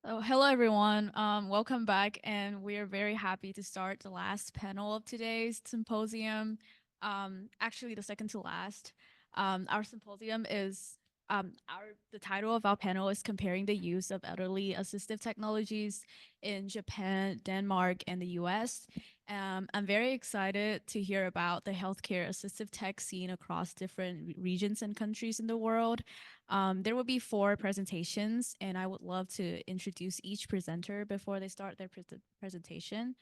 Oh, hello everyone. Welcome back, and we are very happy to start the last panel of today's symposium. Actually, the second to last. Our symposium is the title of our panel is comparing the use of elderly assistive technologies in Japan, Denmark, and the U.S. I'm very excited to hear about the healthcare assistive tech scene across different regions and countries in the world. There will be four presentations, and I would love to introduce each presenter before they start their presentation.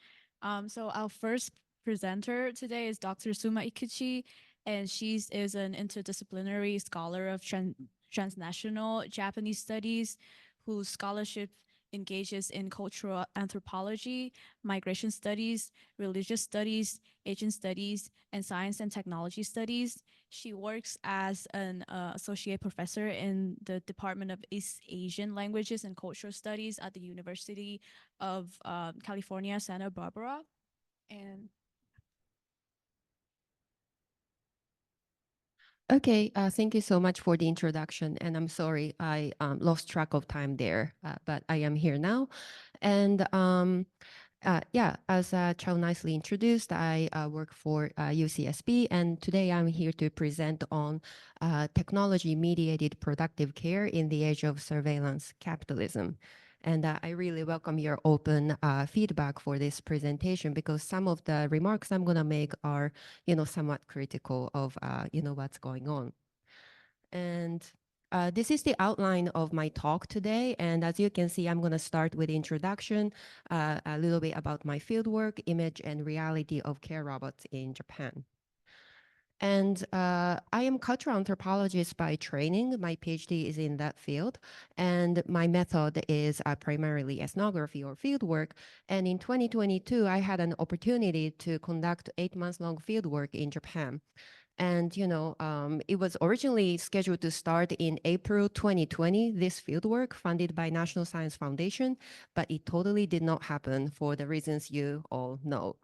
So our first presenter today is Dr. Suma Ikeuchi, and she is an interdisciplinary scholar of transnational Japanese studies whose scholarship engages in cultural anthropology, migration studies, religious studies, Asian studies, and science and technology studies. She works as an associate professor in the Department of East Asian Languages and Cultural Studies at the University of California, Santa Barbara. And Okay, thank you so much for the introduction. And I'm sorry I lost track of time there, but I am here now. And yeah, as Chau nicely introduced, I work for UCSB, and today I'm here to present on technology-mediated productive care in the age of surveillance capitalism. And I really welcome your open feedback for this presentation because some of the remarks I'm going to make are, somewhat critical of, what's going on. And this is the outline of my talk today. And as you can see, I'm going to start with introduction, a little bit about my fieldwork, image, and reality of care robots in Japan. And I am cultural anthropologist by training. My PhD is in that field. And my method is primarily ethnography or fieldwork. And in 2022, I had an opportunity to conduct 8 months long fieldwork in Japan. And, it was originally scheduled to start in April 2020, this fieldwork funded by National Science Foundation, but it totally did not happen for the reasons you all know.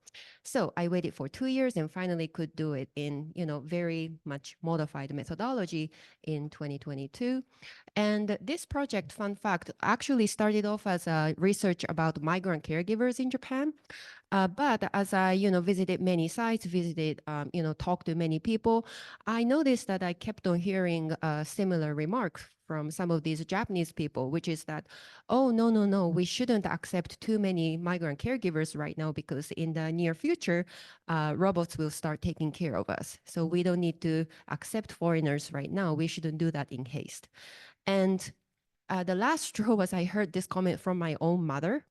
So I waited for 2 years and finally could do it in, very much modified methodology in 2022. And this project, fun fact, actually started off as a research about migrant caregivers in Japan. But as I, visited many sites, talked to many people, I noticed that I kept on hearing similar remarks from some of these Japanese people, which is that, oh, no, no, no, we shouldn't accept too many migrant caregivers right now because in the near future, robots will start taking care of us. So we don't need to accept foreigners right now. We shouldn't do that in haste. And the last straw was I heard this comment from my own mother.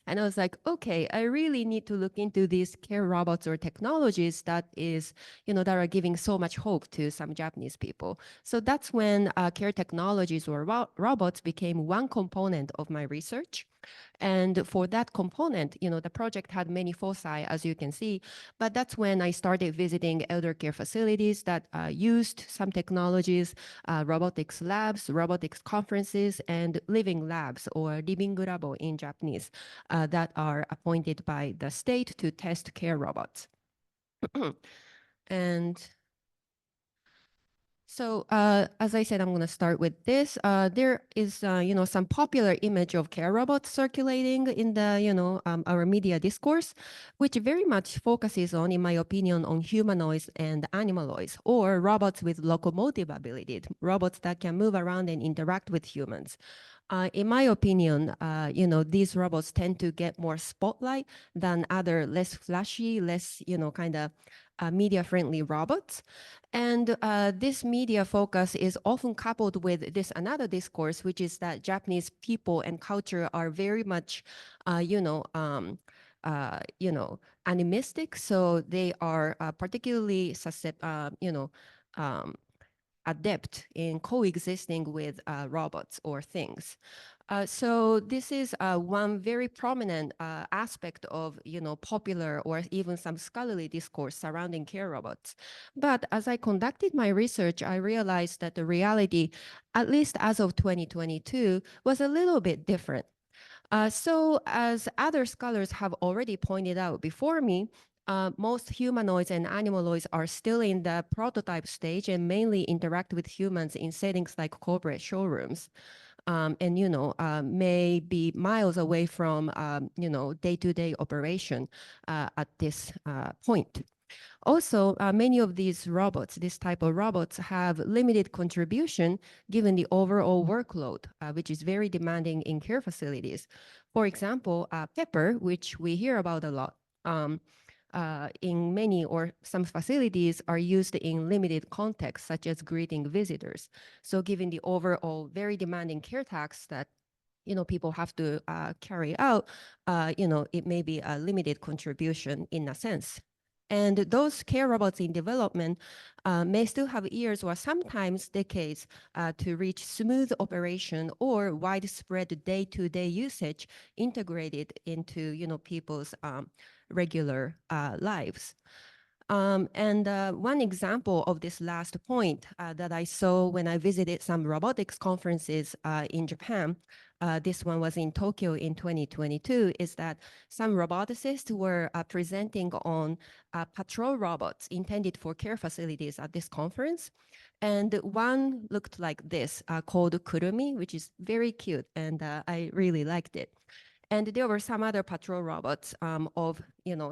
And I was like, okay, I really need to look into these care robots or technologies that that are giving so much hope to some Japanese people. So that's when care technologies or robots became one component of my research. And for that component, the project had many foci, as you can see, but that's when I started visiting elder care facilities that used some technologies, robotics labs, robotics conferences, and living labs or living labo in Japanese that are appointed by the state to test care robots. And so, as I said, I'm going to start with this. There is, some popular image of care robots circulating in the, our media discourse, which very much focuses on, in my opinion, on humanoids and animaloids, or robots with locomotive ability, robots that can move around and interact with humans. In my opinion, these robots tend to get more spotlight than other less flashy, less, kind of media-friendly robots. And this media focus is often coupled with this another discourse, which is that Japanese people and culture are very much, animistic. So they are particularly adept in coexisting with robots or things. So this is one very prominent aspect of popular or even some scholarly discourse surrounding care robots. But as I conducted my research, I realized that the reality, at least as of 2022, was a little bit different. So as other scholars have already pointed out before me, most humanoids and animaloids are still in the prototype stage and mainly interact with humans in settings like corporate showrooms. and may be miles away from day-to-day operation at this point. Also, many of these robots, this type of robots, have limited contribution given the overall workload, which is very demanding in care facilities. For example, Pepper, which we hear about a lot, in many or some facilities are used in limited contexts, such as greeting visitors. So given the overall very demanding care tasks that people have to carry out, it may be a limited contribution in a sense. And those care robots in development may still have years or sometimes decades to reach smooth operation or widespread day-to-day usage integrated into people's regular lives. And one example of this last point that I saw when I visited some robotics conferences in Japan, this one was in Tokyo in 2022, is that some roboticists were presenting on patrol robots intended for care facilities at this conference. And one looked like this, called Kurumi, which is very cute, and I really liked it. And there were some other patrol robots of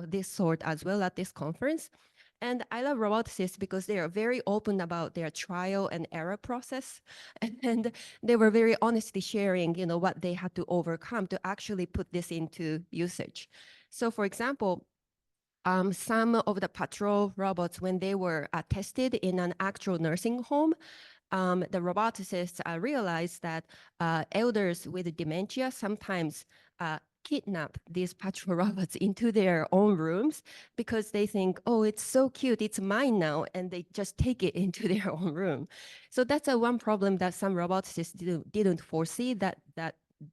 this sort as well at this conference. And I love roboticists because they are very open about their trial and error process. And they were very honestly sharing, what they had to overcome to actually put this into usage. So for example, some of the patrol robots, when they were tested in an actual nursing home, the roboticists realized that elders with dementia sometimes kidnap these patrol robots into their own rooms because they think, oh, it's so cute, it's mine now, and they just take it into their own room. So that's one problem that some roboticists didn't foresee that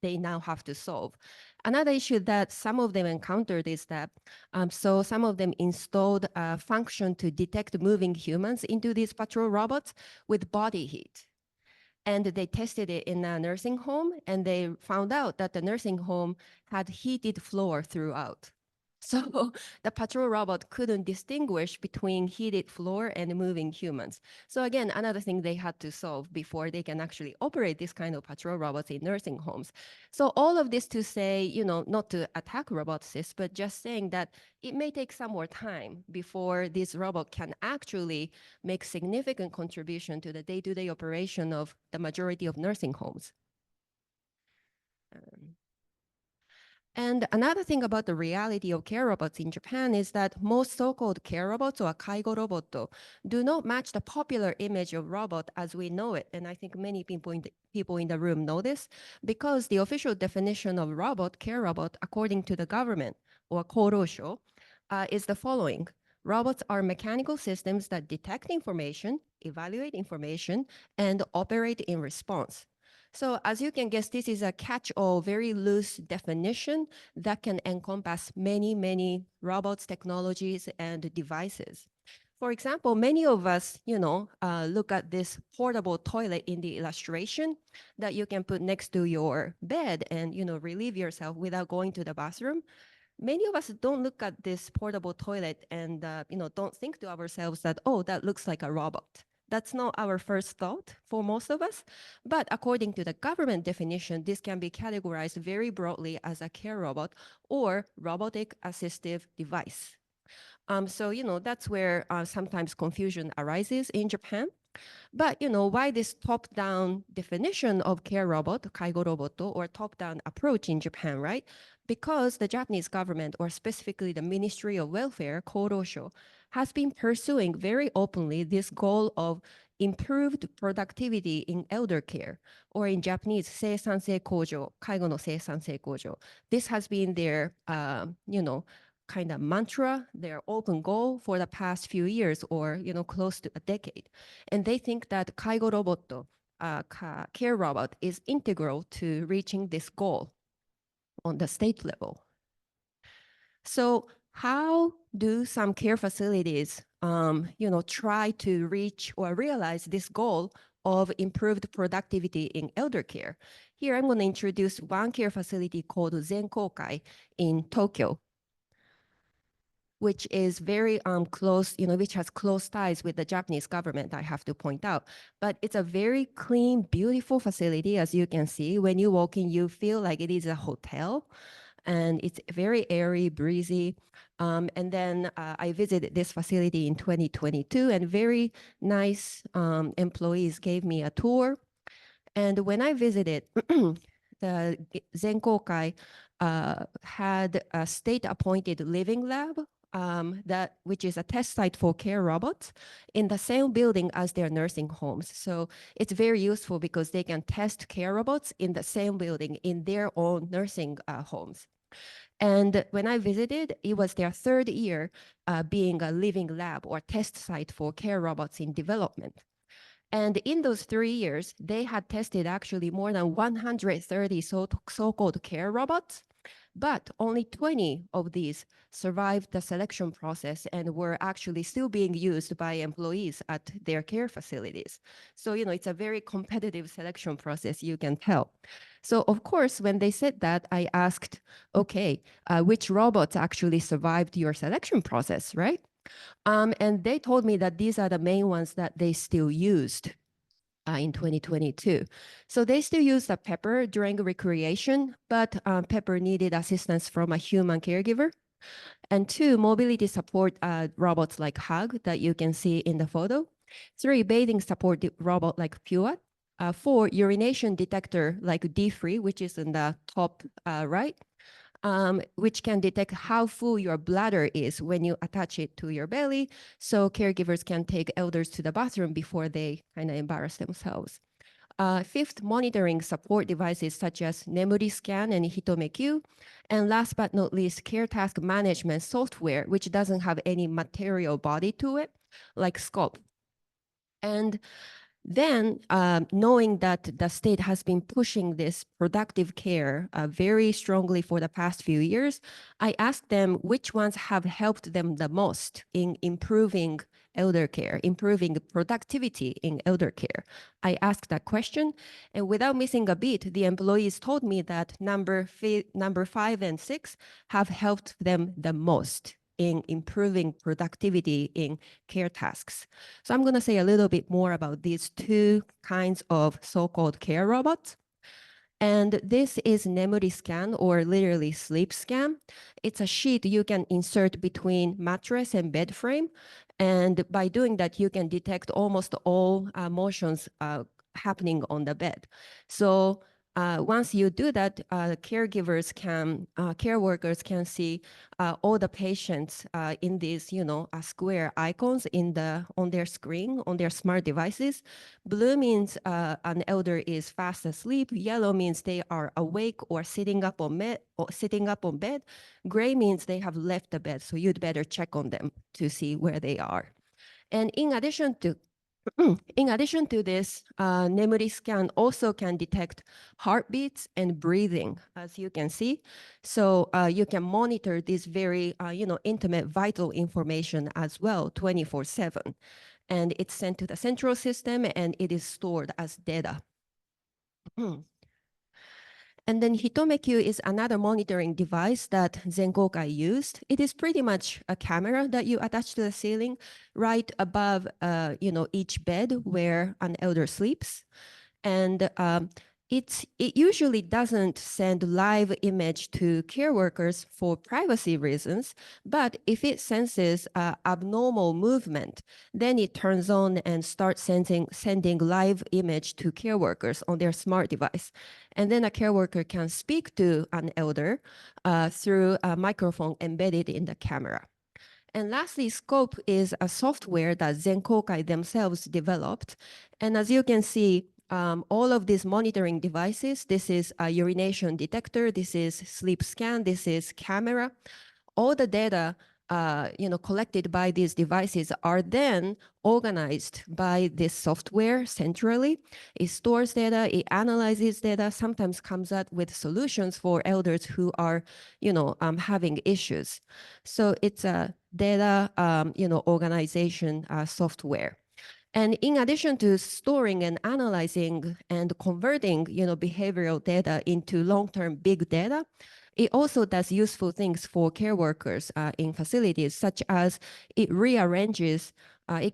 they now have to solve. Another issue that some of them encountered is that so some of them installed a function to detect moving humans into these patrol robots with body heat. And they tested it in a nursing home, and they found out that the nursing home had heated floor throughout. So the patrol robot couldn't distinguish between heated floor and moving humans. So again, another thing they had to solve before they can actually operate this kind of patrol robots in nursing homes. So all of this to say, not to attack roboticists, but just saying that it may take some more time before this robot can actually make significant contribution to the day-to-day operation of the majority of nursing homes. And another thing about the reality of care robots in Japan is that most so-called care robots or kaigo roboto do not match the popular image of robot as we know it. And I think many people in the room know this because the official definition of robot, care robot, according to the government or Korosho, is the following. Robots are mechanical systems that detect information, evaluate information, and operate in response. So as you can guess, this is a catch-all, very loose definition that can encompass many, many robots, technologies, and devices. For example, many of us, look at this portable toilet in the illustration that you can put next to your bed and, relieve yourself without going to the bathroom. Many of us don't look at this portable toilet and, don't think to ourselves that, oh, that looks like a robot. That's not our first thought for most of us. But according to the government definition, this can be categorized very broadly as a care robot or robotic assistive device. So, that's where sometimes confusion arises in Japan. But why this top-down definition of care robot, kaigo roboto, or top-down approach in Japan, right? Because the Japanese government, or specifically the Ministry of Welfare, Korosho, has been pursuing very openly this goal of improved productivity in elder care, or in Japanese, 生産性向上, 介護の生産性向上. This has been their, kind of mantra, their open goal for the past few years or, close to a decade. And they think that kaigo roboto, care robot, is integral to reaching this goal on the state level. So how do some care facilities, try to reach or realize this goal of improved productivity in elder care? Here, I'm going to introduce one care facility called Zenkokai in Tokyo. which is very close, which has close ties with the Japanese government, I have to point out. But it's a very clean, beautiful facility, as you can see. When you walk in, you feel like it is a hotel, and it's very airy, breezy. And then I visited this facility in 2022, and very nice employees gave me a tour. And when I visited, the Zenkokai had a state-appointed living lab, which is a test site for care robots in the same building as their nursing homes. So it's very useful because they can test care robots in the same building in their own nursing homes. And when I visited, it was their third year being a living lab or test site for care robots in development. And in those 3 years, they had tested actually more than 130 so-called care robots, but only 20 of these survived the selection process and were actually still being used by employees at their care facilities. So, it's a very competitive selection process, you can tell. So, of course, when they said that, I asked, okay, which robots actually survived your selection process, right? And they told me that these are the main ones that they still used in 2022. So they still use the Pepper during recreation, but Pepper needed assistance from a human caregiver. And 2, mobility support robots like Hug that you can see in the photo. 3, bathing support robot like Pua. 4, urination detector like D3, which is in the top right. Which can detect how full your bladder is when you attach it to your belly, so caregivers can take elders to the bathroom before they kind of embarrass themselves. 5th, monitoring support devices such as Nemuri Scan and Hitomeq. And last but not least, care task management software, which doesn't have any material body to it, like Scope. And then, knowing that the state has been pushing this productive care very strongly for the past few years, I asked them which ones have helped them the most in improving elder care, improving productivity in elder care. I asked that question, and without missing a beat, the employees told me that number 5 and 6 have helped them the most in improving productivity in care tasks. So I'm going to say a little bit more about these 2 kinds of so-called care robots. And this is Nemuri Scan, or literally sleep scan. It's a sheet you can insert between mattress and bed frame. And by doing that, you can detect almost all motions happening on the bed. So once you do that, care workers can see all the patients in these, square icons on their screen, on their smart devices. Blue means an elder is fast asleep. Yellow means they are awake or sitting up on bed. Gray means they have left the bed, so you'd better check on them to see where they are. And in addition to this, Nemuri Scan also can detect heartbeats and breathing, as you can see. So you can monitor this very, intimate, vital information as well, 24/7. And it's sent to the central system, and it is stored as data. And then Hitomeq is another monitoring device that Zenkokai used. It is pretty much a camera that you attach to the ceiling right above each bed where an elder sleeps. And it usually doesn't send live image to care workers for privacy reasons, but if it senses abnormal movement, then it turns on and starts sending live image to care workers on their smart device. And then a care worker can speak to an elder through a microphone embedded in the camera. And lastly, Scope is a software that Zenkokai themselves developed. And as you can see, all of these monitoring devices, this is a urination detector, this is sleep scan, this is camera. All the data collected by these devices are then organized by this software centrally. It stores data, it analyzes data, sometimes comes up with solutions for elders who are, having issues. So it's a data, organization software. And in addition to storing and analyzing and converting, behavioral data into long-term big data, It also does useful things for care workers in facilities, such as it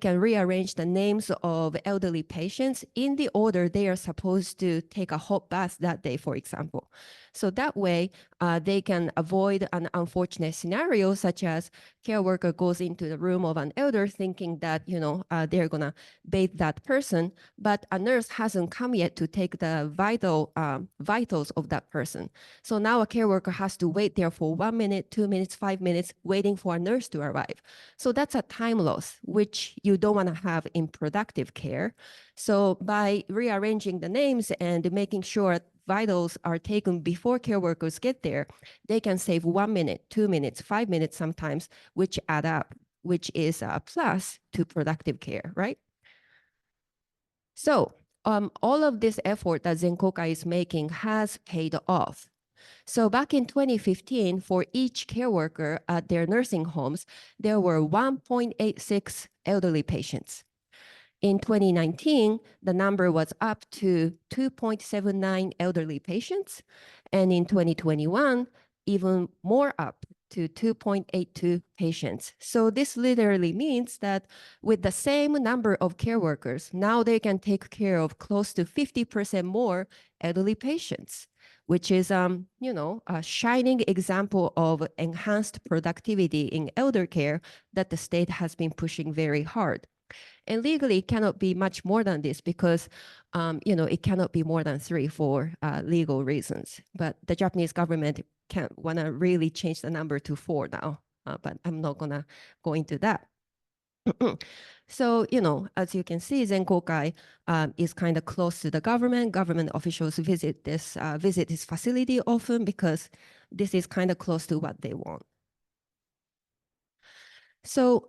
can rearrange the names of elderly patients in the order they are supposed to take a hot bath that day, for example. So that way, they can avoid an unfortunate scenario, such as care worker goes into the room of an elder thinking that, they're gonna bathe that person, but a nurse hasn't come yet to take the vitals of that person. So now a care worker has to wait there for 1 minute, 2 minutes, 5 minutes, waiting for a nurse to arrive. So that's a time loss, which you don't want to have in productive care. So by rearranging the names and making sure vitals are taken before care workers get there, they can save 1 minute, 2 minutes, 5 minutes sometimes, which add up, which is a plus to productive care, right? So all of this effort that Zenkokai is making has paid off. So back in 2015, for each care worker at their nursing homes, there were 1.86 elderly patients. In 2019, the number was up to 2.79 elderly patients. And in 2021, even more up to 2.82 patients. So this literally means that with the same number of care workers, now they can take care of close to 50% more elderly patients, which is, a shining example of enhanced productivity in elder care that the state has been pushing very hard. And legally, it cannot be much more than this because, it cannot be more than 3 for legal reasons. But the Japanese government can't want to really change the number to 4 now. But I'm not going to go into that. So, as you can see, Zenkokai is kind of close to the government. Government officials visit this facility often because this is kind of close to what they want. So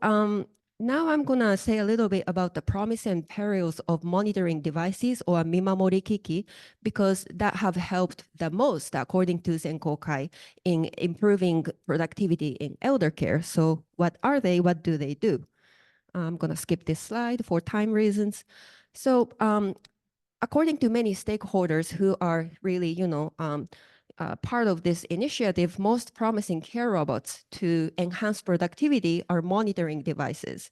now I'm going to say a little bit about the promise and perils of monitoring devices or Mimamori Kiki, because that have helped the most, according to Zenkokai, in improving productivity in elder care. So what are they? What do they do? I'm going to skip this slide for time reasons. So according to many stakeholders who are really, part of this initiative, most promising care robots to enhance productivity are monitoring devices.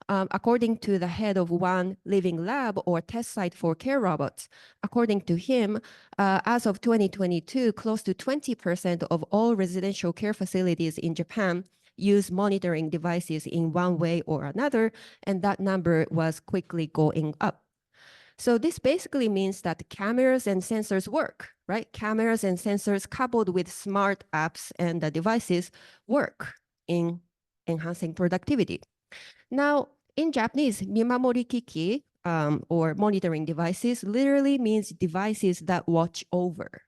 According to the head of one living lab or test site for care robots, according to him, as of 2022, close to 20% of all residential care facilities in Japan use monitoring devices in one way or another, and that number was quickly going up. So this basically means that cameras and sensors work, right? Cameras and sensors coupled with smart apps and the devices work in enhancing productivity. Now, in Japanese, Mimamori Kiki, or monitoring devices, literally means devices that watch over.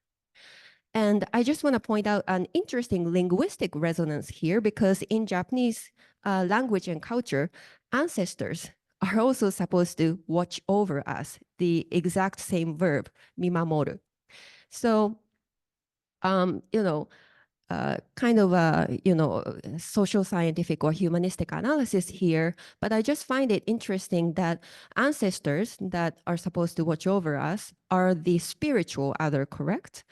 And I just want to point out an interesting linguistic resonance here, because in Japanese language and culture, ancestors are also supposed to watch over us, the exact same verb, mimamoru. So, kind of a social scientific or humanistic analysis here, but I just find it interesting that ancestors that are supposed to watch over us are the spiritual other, correct?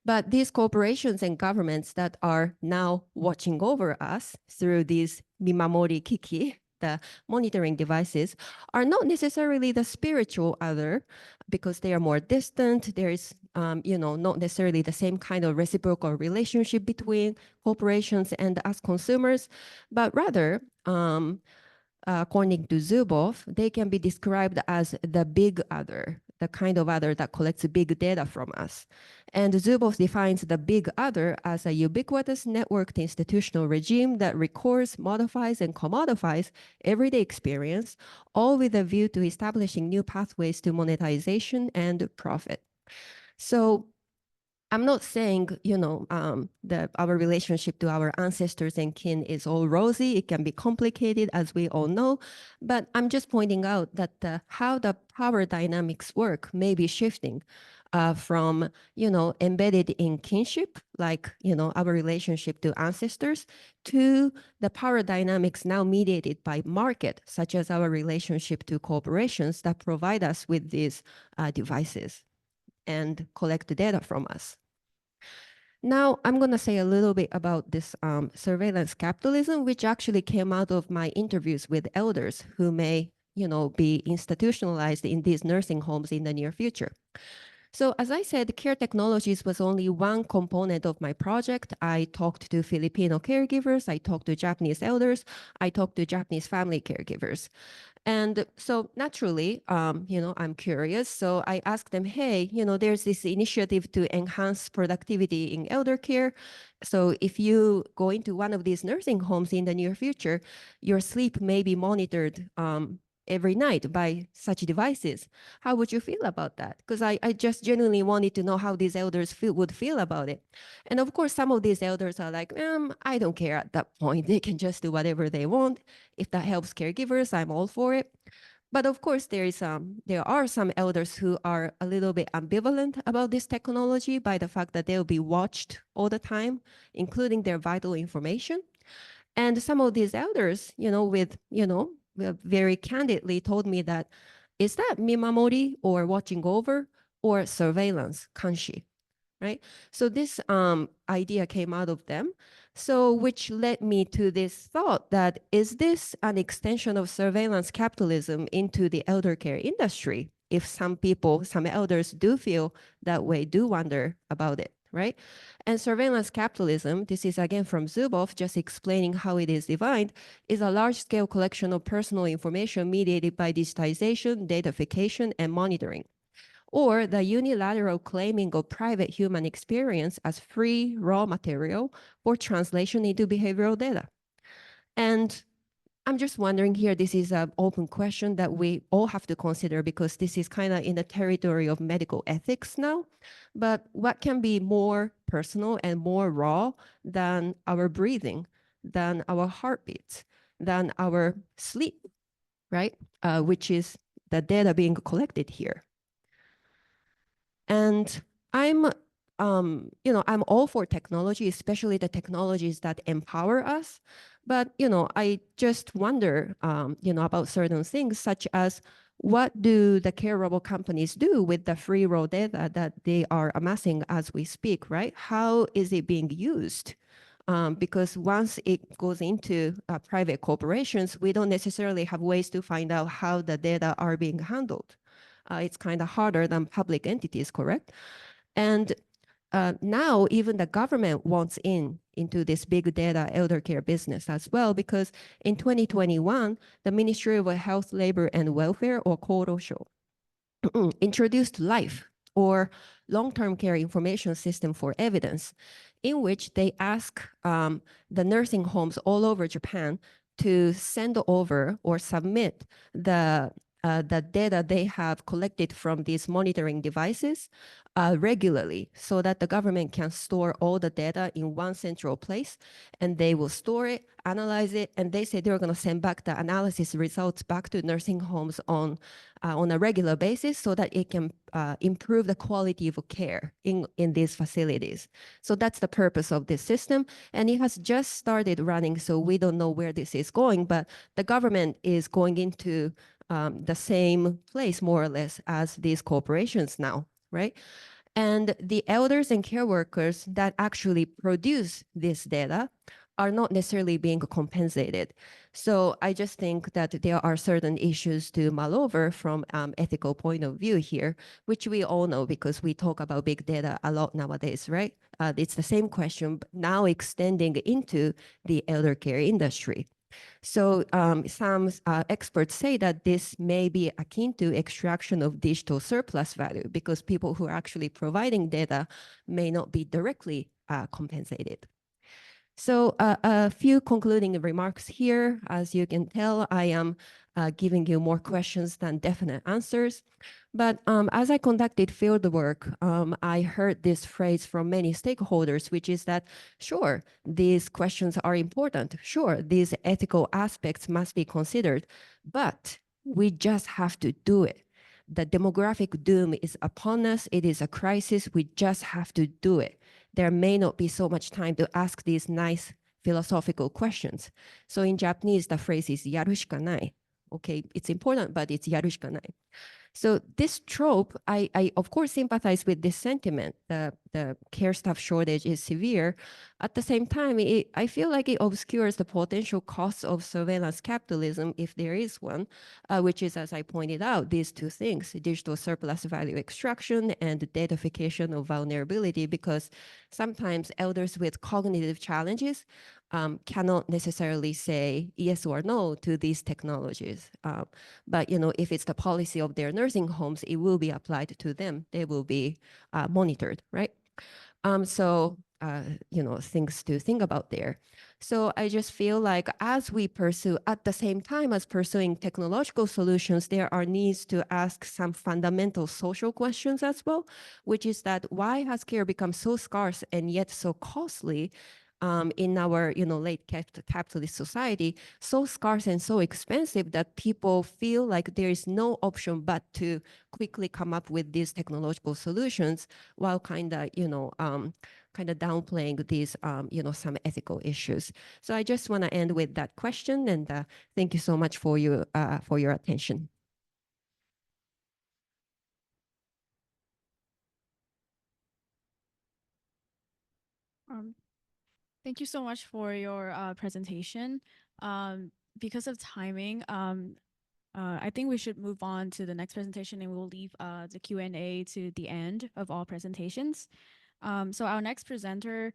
But these corporations and governments that are now watching over us through these Mimamori Kiki, the monitoring devices, are not necessarily the spiritual other, because they are more distant. There is, not necessarily the same kind of reciprocal relationship between corporations and us consumers, but rather, according to Zuboff, they can be described as the big other, the kind of other that collects big data from us. And Zuboff defines the big other as a ubiquitous networked institutional regime that records, modifies, and commodifies everyday experience, all with a view to establishing new pathways to monetization and profit. So I'm not saying, that our relationship to our ancestors and kin is all rosy. It can be complicated, as we all know. But I'm just pointing out that how the power dynamics work may be shifting from, embedded in kinship, like, our relationship to ancestors, to the power dynamics now mediated by market, such as our relationship to corporations that provide us with these devices and collect the data from us. Now, I'm going to say a little bit about this surveillance capitalism, which actually came out of my interviews with elders who may, be institutionalized in these nursing homes in the near future. So as I said, care technologies was only one component of my project. I talked to Filipino caregivers, I talked to Japanese elders, I talked to Japanese family caregivers. And so naturally, I'm curious. So I asked them, hey, there's this initiative to enhance productivity in elder care. So if you go into one of these nursing homes in the near future, your sleep may be monitored every night by such devices. How would you feel about that? Because I just genuinely wanted to know how these elders would feel about it. And of course, some of these elders are like, I don't care at that point. They can just do whatever they want. If that helps caregivers, I'm all for it. But of course, there are some elders who are a little bit ambivalent about this technology by the fact that they'll be watched all the time, including their vital information. And some of these elders, very candidly told me that, is that mimamori or watching over or surveillance, kanshi? Right? So this idea came out of them. So which led me to this thought that, is this an extension of surveillance capitalism into the elder care industry? If some people, some elders do feel that way, do wonder about it, right? And surveillance capitalism, this is again from Zuboff, just explaining how it is defined, is a large-scale collection of personal information mediated by digitization, datafication, and monitoring, or the unilateral claiming of private human experience as free raw material for translation into behavioral data. And I'm just wondering here, this is an open question that we all have to consider because this is kind of in the territory of medical ethics now. But what can be more personal and more raw than our breathing, than our heartbeats, than our sleep, right? Which is the data being collected here. And I'm, I'm all for technology, especially the technologies that empower us. But, I just wonder, about certain things, such as what do the care robot companies do with the free raw data that they are amassing as we speak, right? How is it being used? Because once it goes into private corporations, we don't necessarily have ways to find out how the data are being handled. It's kind of harder than public entities, correct? And now even the government wants into this big data elder care business as well, because in 2021, the Ministry of Health, Labor and Welfare, or Korosho, introduced LIFE, or long-term care information system for evidence, in which they ask the nursing homes all over Japan to send over or submit the data they have collected from these monitoring devices regularly, so that the government can store all the data in one central place, and they will store it, analyze it, and they say they're going to send back the analysis results back to nursing homes on a regular basis, so that it can improve the quality of care in these facilities. So that's the purpose of this system, and it has just started running, so we don't know where this is going, but the government is going into the same place, more or less, as these corporations now, right? And the elders and care workers that actually produce this data are not necessarily being compensated. So I just think that there are certain issues to mull over from ethical point of view here, which we all know because we talk about big data a lot nowadays, right? It's the same question, but now extending into the elder care industry. So some experts say that this may be akin to extraction of digital surplus value, because people who are actually providing data may not be directly compensated. So a few concluding remarks here. As you can tell, I am giving you more questions than definite answers. But as I conducted field work, I heard this phrase from many stakeholders, which is that, sure, these questions are important. Sure, these ethical aspects must be considered, but we just have to do it. The demographic doom is upon us. It is a crisis. We just have to do it. There may not be so much time to ask these nice philosophical questions. So in Japanese, the phrase is yaru shikanai. Okay, it's important, but it's yaru shikanai. So this trope, I of course sympathize with this sentiment. The care staff shortage is severe. At the same time, I feel like it obscures the potential costs of surveillance capitalism, if there is one, which is, as I pointed out, these two things: digital surplus value extraction and datafication of vulnerability. Because sometimes elders with cognitive challenges cannot necessarily say yes or no to these technologies. But if it's the policy of their nursing homes, it will be applied to them. They will be monitored, right? So things to think about there. So I just feel like as we pursue, at the same time as pursuing technological solutions, there are needs to ask some fundamental social questions as well, which is that why has care become so scarce and yet so costly in our late capitalist society, so scarce and so expensive that people feel like there is no option but to quickly come up with these technological solutions while kind of downplaying these some ethical issues. So I just want to end with that question, and thank you so much for your attention. Thank you so much for your presentation. Because of timing, I think we should move on to the next presentation, and we'll leave the Q&A to the end of all presentations. So our next presenter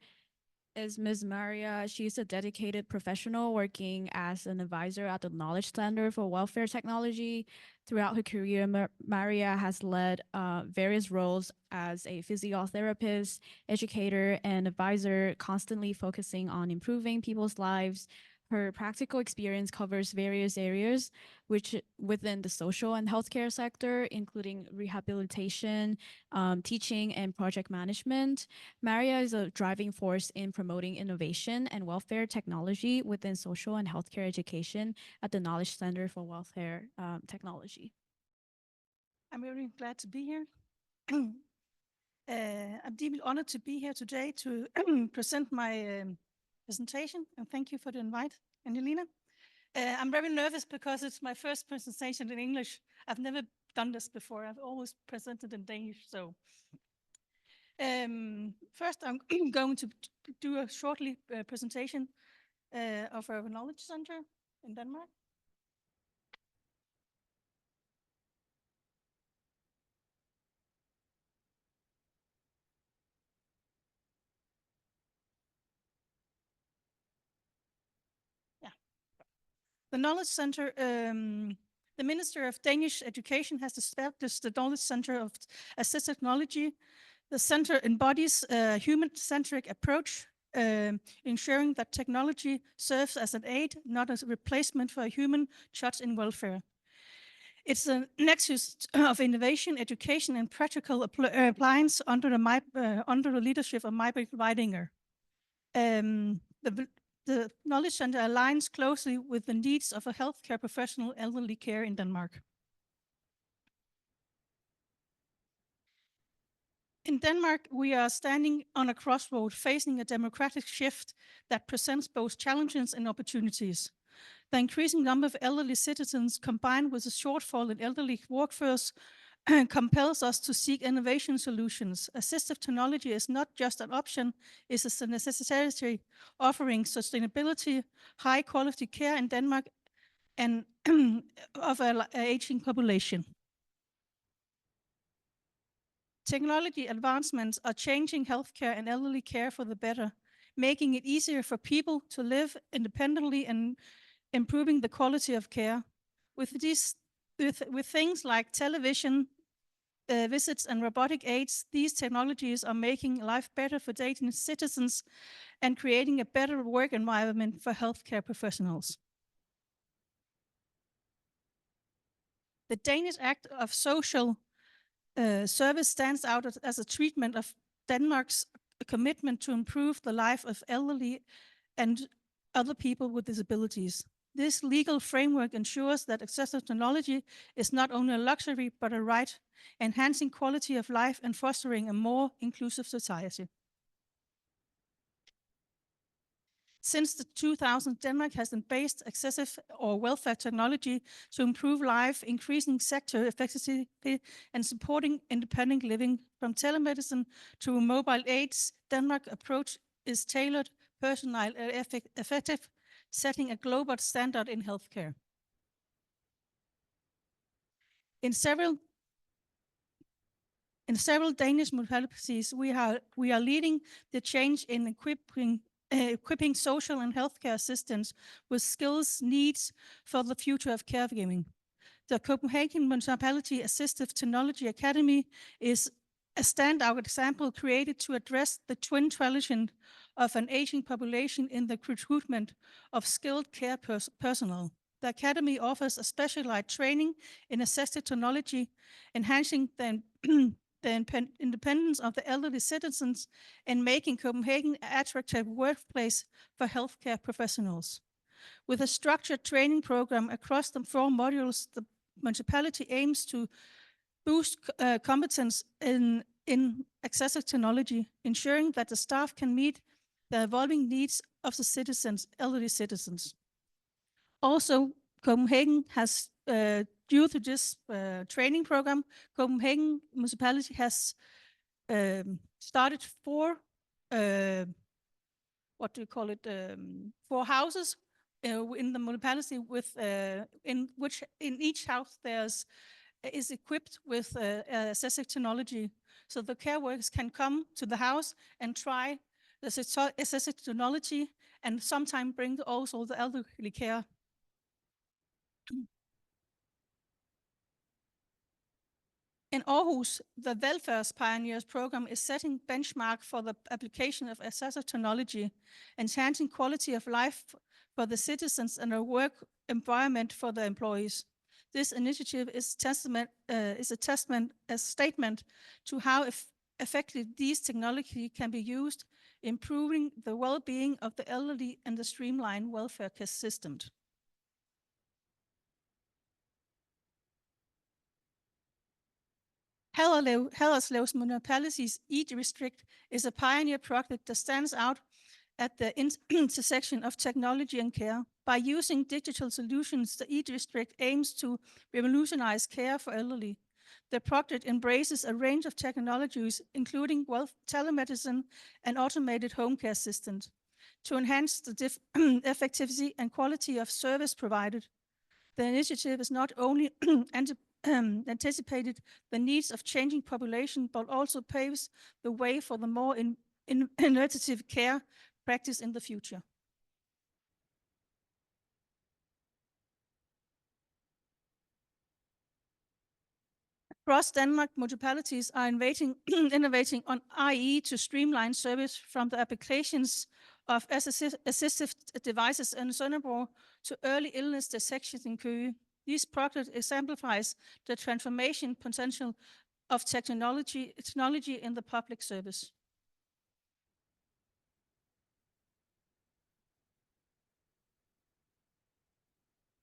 is Ms. Maria. She's a dedicated professional working as an advisor at the Knowledge Center for Welfare Technology. Throughout her career, Maria has led various roles as a physiotherapist, educator, and advisor, constantly focusing on improving people's lives. Her practical experience covers various areas, which within the social and healthcare sector, including rehabilitation, teaching, and project management. Maria is a driving force in promoting innovation and welfare technology within social and healthcare education at the Knowledge Center for Welfare Technology. I'm very glad to be here. I'm deeply honored to be here today to present my presentation, and thank you for the invite, Angelina. I'm very nervous because it's my first presentation in English. I've never done this before. I've always presented in Danish. So first, I'm going to do a shortly presentation of our knowledge center in Denmark. The Knowledge Center, the Minister of Danish Education has established the Knowledge Center of Assistive Technology. The center embodies a human-centric approach, ensuring that technology serves as an aid, not as a replacement for a human touch in welfare. It's a nexus of innovation, education, and practical appliance under the leadership of Meyer Weidinger. The Knowledge Center aligns closely with the needs of a healthcare professional elderly care in Denmark. In Denmark, we are standing on a crossroad facing a democratic shift that presents both challenges and opportunities. The increasing number of elderly citizens combined with a shortfall in elderly workforce compels us to seek innovation solutions. Assistive technology is not just an option, it's a necessity, offering sustainability, high quality care in Denmark and of an aging population. Technology advancements are changing healthcare and elderly care for the better, making it easier for people to live independently and improving the quality of care. With things like television, visits and robotic aids, these technologies are making life better for Danish citizens and creating a better work environment for healthcare professionals. The Danish Act of Social Service stands out as a treatment of Denmark's commitment to improve the life of elderly and other people with disabilities. This legal framework ensures that accessible technology is not only a luxury, but a right, enhancing quality of life and fostering a more inclusive society. Since the 2000s, Denmark has embraced accessive or welfare technology to improve life, increasing sector effectivity, and supporting independent living. From telemedicine to mobile aids, Denmark's approach is tailored, personal, and effective, setting a global standard in healthcare. In several Danish municipalities, we are leading the change in equipping social and healthcare assistants with skills needs for the future of caregiving. The Copenhagen Municipality Assistive Technology Academy is a standout example created to address the twin challenge of an aging population in the recruitment of skilled care personnel. The Academy offers a specialized training in assistive technology, enhancing the independence of the elderly citizens and making Copenhagen an attractive workplace for healthcare professionals. With a structured training program across the 4 modules, the municipality aims to boost competence in accessible technology, ensuring that the staff can meet the evolving needs of the elderly citizens. Also, Copenhagen has, due to this training program, Copenhagen Municipality has started 4, 4 houses in the municipality with in each house is equipped with assistive technology, so the care workers can come to the house and try the assistive technology, and sometimes bring also the elderly care. In Aarhus, the Welfare Pioneers program is setting benchmark for the application of assistive technology, enhancing quality of life for the citizens and a work environment for the employees. This initiative is a statement to how effective these technology can be used, improving the well-being of the elderly and the streamlined welfare system. Haderslev's Municipality's e-District is a pioneer project that stands out at the intersection of technology and care. By using digital solutions, the e-District aims to revolutionize care for elderly. The project embraces a range of technologies, including telemedicine and automated home care systems, to enhance the effectivity and quality of service provided. The initiative is not only anticipated the needs of changing population, but also paves the way for the more innovative care practice in the future. Across Denmark, municipalities are innovating on IE to streamline service from the applications of assistive devices in Sønderborg to early illness detection in Køge. This project exemplifies the transformation potential of technology in the public service.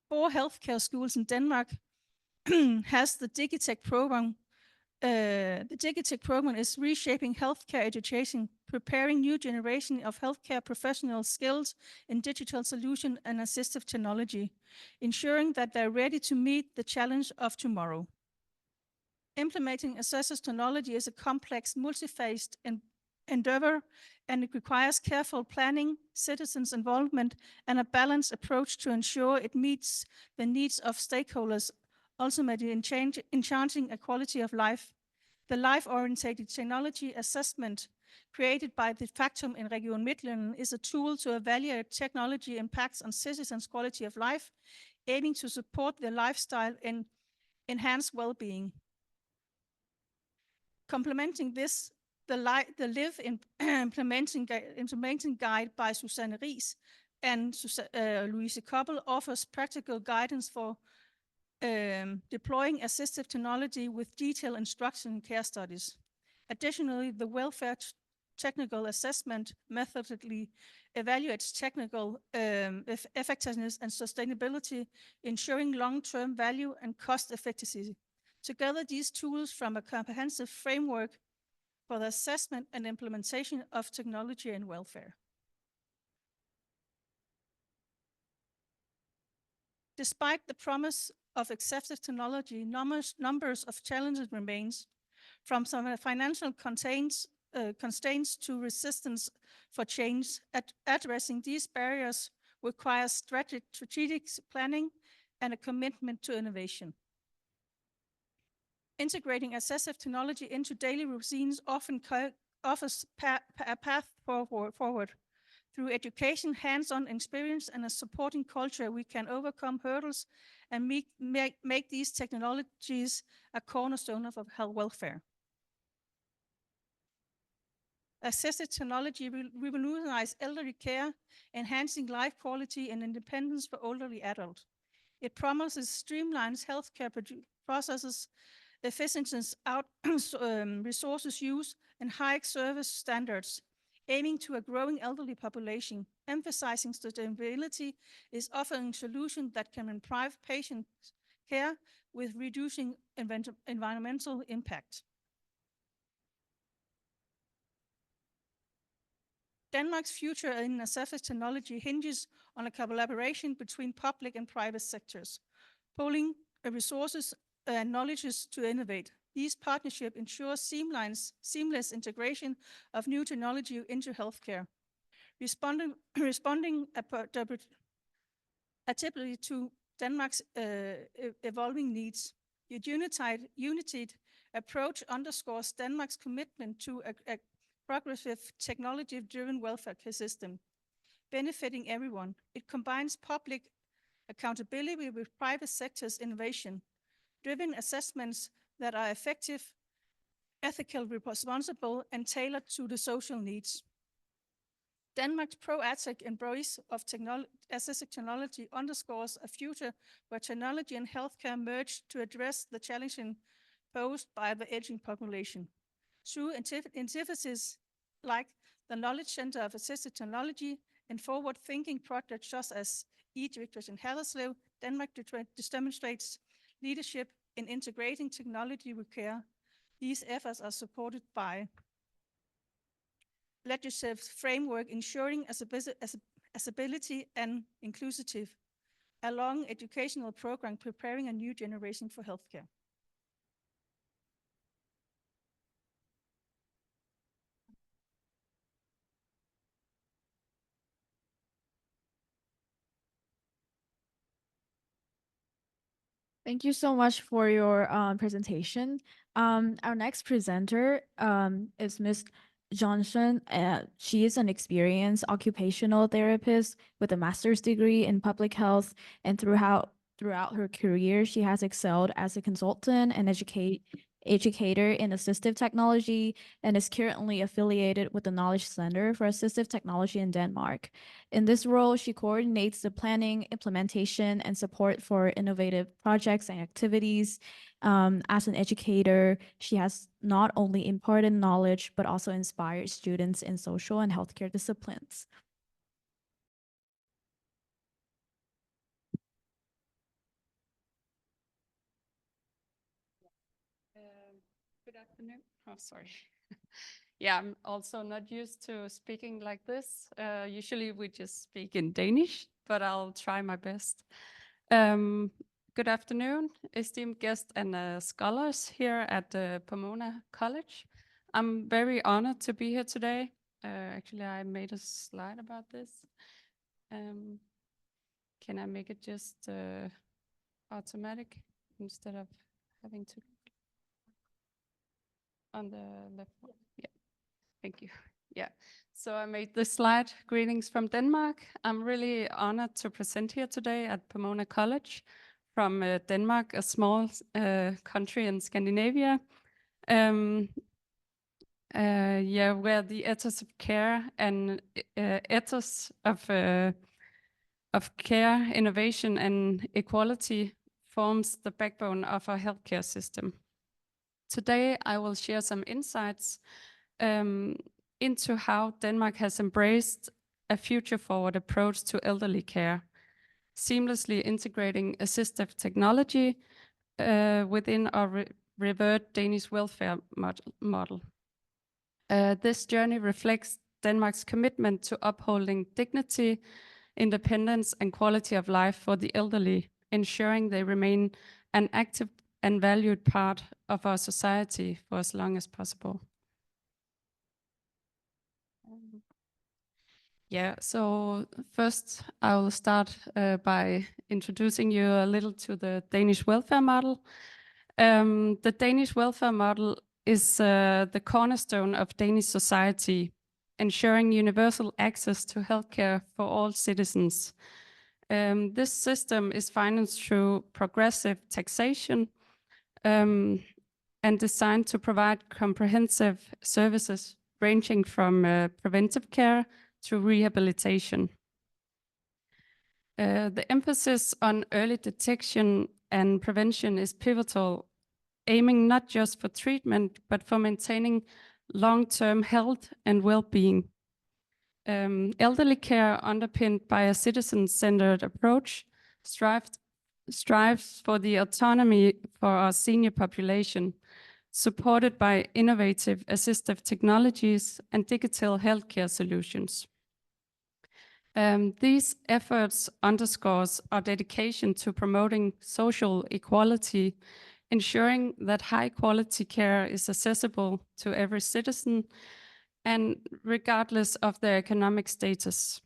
Four healthcare schools in Denmark has the Digitech program. The Digitech program is reshaping healthcare education, preparing new generation of healthcare professionals skilled in digital solution and assistive technology, ensuring that they're ready to meet the challenge of tomorrow. Implementing assistive technology is a complex, multi-phased endeavor, and it requires careful planning, citizens' involvement, and a balanced approach to ensure it meets the needs of stakeholders, ultimately enhancing a quality of life. The life-oriented technology assessment created by the Factum in Region Midtjylland is a tool to evaluate technology impacts on citizens' quality of life, aiming to support their lifestyle and enhance well-being. Complementing this, the Live Implementing Guide by Susanne Ries and Louise Koppel offers practical guidance for deploying assistive technology with detailed instruction in care studies. Additionally, the welfare technical assessment methodically evaluates technical effectiveness and sustainability, ensuring long-term value and cost effectiveness. Together, these tools form a comprehensive framework for the assessment and implementation of technology and welfare. Despite the promise of assistive technology, numbers of challenges remains, from some financial constraints to resistance for change. Addressing these barriers requires strategic planning and a commitment to innovation. Integrating assistive technology into daily routines often offers a path forward. Through education, hands-on experience, and a supporting culture, we can overcome hurdles and make these technologies a cornerstone of health welfare. Assistive technology revolutionizes elderly care, enhancing life quality and independence for elderly adults. It promises streamlines healthcare processes, efficiencies resources use, and high service standards, aiming to a growing elderly population. Emphasizing sustainability is offering solutions that can improve patient care with reducing environmental impact. Denmark's future in assistive technology hinges on a collaboration between public and private sectors, pooling resources and knowledge to innovate. These partnerships ensure seamless integration of new technology into healthcare, responding adaptively to Denmark's evolving needs. The united approach underscores Denmark's commitment to a progressive, technology-driven welfare system, benefiting everyone. It combines public accountability with private sector's innovation, driven assessments that are effective, ethical, responsible, and tailored to the social needs. Denmark's proactive embrace of assistive technology underscores a future where technology and healthcare merge to address the challenges posed by the aging population. Through initiatives like the Knowledge Center of Assistive Technology and forward-thinking projects such as Ikeuchi in Haderslev, Denmark demonstrates leadership in integrating technology with care. These efforts are supported by legislative framework ensuring accessibility and inclusivity, a long educational program preparing a new generation for healthcare. Thank you so much for your presentation. Our next presenter is Ms. Jensen. She is an experienced occupational therapist with a master's degree in public health, and throughout her career, she has excelled as a consultant and educator in assistive technology, and is currently affiliated with the Knowledge Center for Assistive Technology in Denmark. In this role, she coordinates the planning, implementation, and support for innovative projects and activities. As an educator, she has not only imparted knowledge, but also inspired students in social and healthcare disciplines. Good afternoon. Oh, sorry. Yeah, I'm also not used to speaking like this. Usually we just speak in Danish, but I'll try my best. Good afternoon, esteemed guests and scholars here at the Pomona College. I'm very honored to be here today. Actually, I made a slide about this. Can I make it just automatic instead of having to? On the left one. Yeah, thank you. Yeah, so I made this slide, greetings from Denmark. I'm really honored to present here today at Pomona College from Denmark, a small country in Scandinavia. Yeah, where the ethos of care and ethos of care, innovation and equality forms the backbone of our healthcare system. Today, I will share some insights into how Denmark has embraced a future-forward approach to elderly care, seamlessly integrating assistive technology within our revert Danish welfare model. This journey reflects Denmark's commitment to upholding dignity, independence, and quality of life for the elderly ensuring they remain an active and valued part of our society for as long as possible. Yeah, so first I will start by introducing you a little to the Danish welfare model. The Danish welfare model is the cornerstone of Danish society, ensuring universal access to healthcare for all citizens. This system is financed through progressive taxation and designed to provide comprehensive services ranging from preventive care to rehabilitation. The emphasis on early detection and prevention is pivotal, aiming not just for treatment, but for maintaining long-term health and well-being. Elderly care, underpinned by a citizen-centered approach, strives for the autonomy for our senior population, supported by innovative assistive technologies and digital healthcare solutions. These efforts underscores our dedication to promoting social equality, ensuring that high-quality care is accessible to every citizen and regardless of their economic status.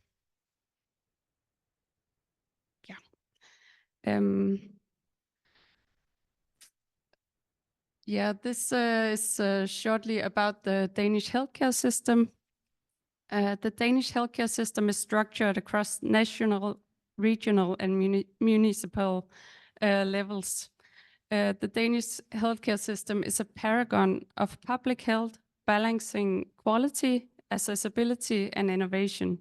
This is shortly about the Danish healthcare system. The Danish healthcare system is structured across national, regional, and municipal levels. The Danish healthcare system is a paragon of public health, balancing quality, accessibility, and innovation.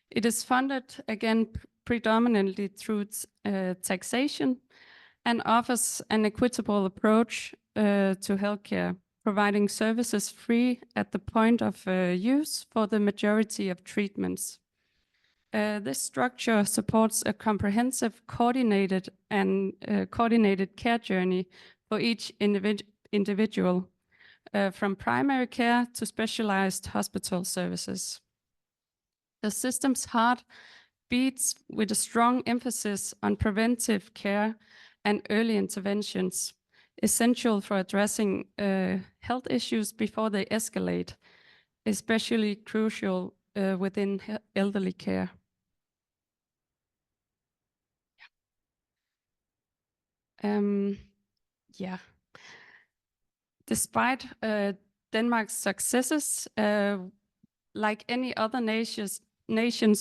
It is funded, again, predominantly through taxation and offers an equitable approach to healthcare, providing services free at the point of use for the majority of treatments. This structure supports a comprehensive, coordinated care journey for each individual, from primary care to specialized hospital services. The system's heart beats with a strong emphasis on preventive care and early interventions, essential for addressing health issues before they escalate, especially crucial within elderly care. Despite Denmark's successes, like any other nations,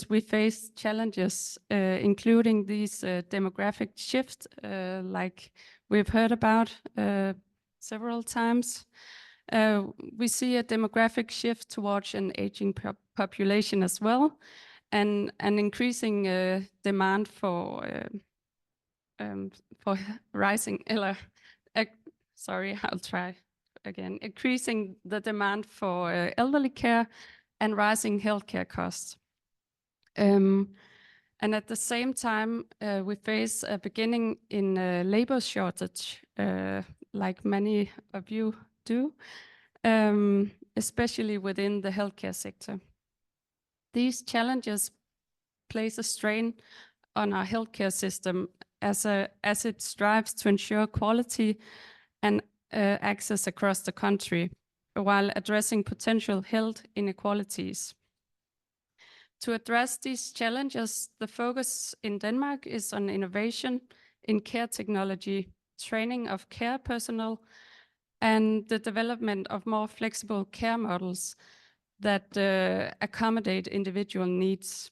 we face challenges, including these demographic shifts, like we've heard about several times. We see a demographic shift towards an aging population as well, and an increasing demand for rising. I'll try again. Increasing the demand for elderly care and rising healthcare costs. And at the same time, we face a beginning in a labor shortage, like many of you do, especially within the healthcare sector. These challenges place a strain on our healthcare system as it strives to ensure quality and access across the country, while addressing potential health inequalities. To address these challenges, the focus in Denmark is on innovation in care technology, training of care personnel, and the development of more flexible care models that accommodate individual needs.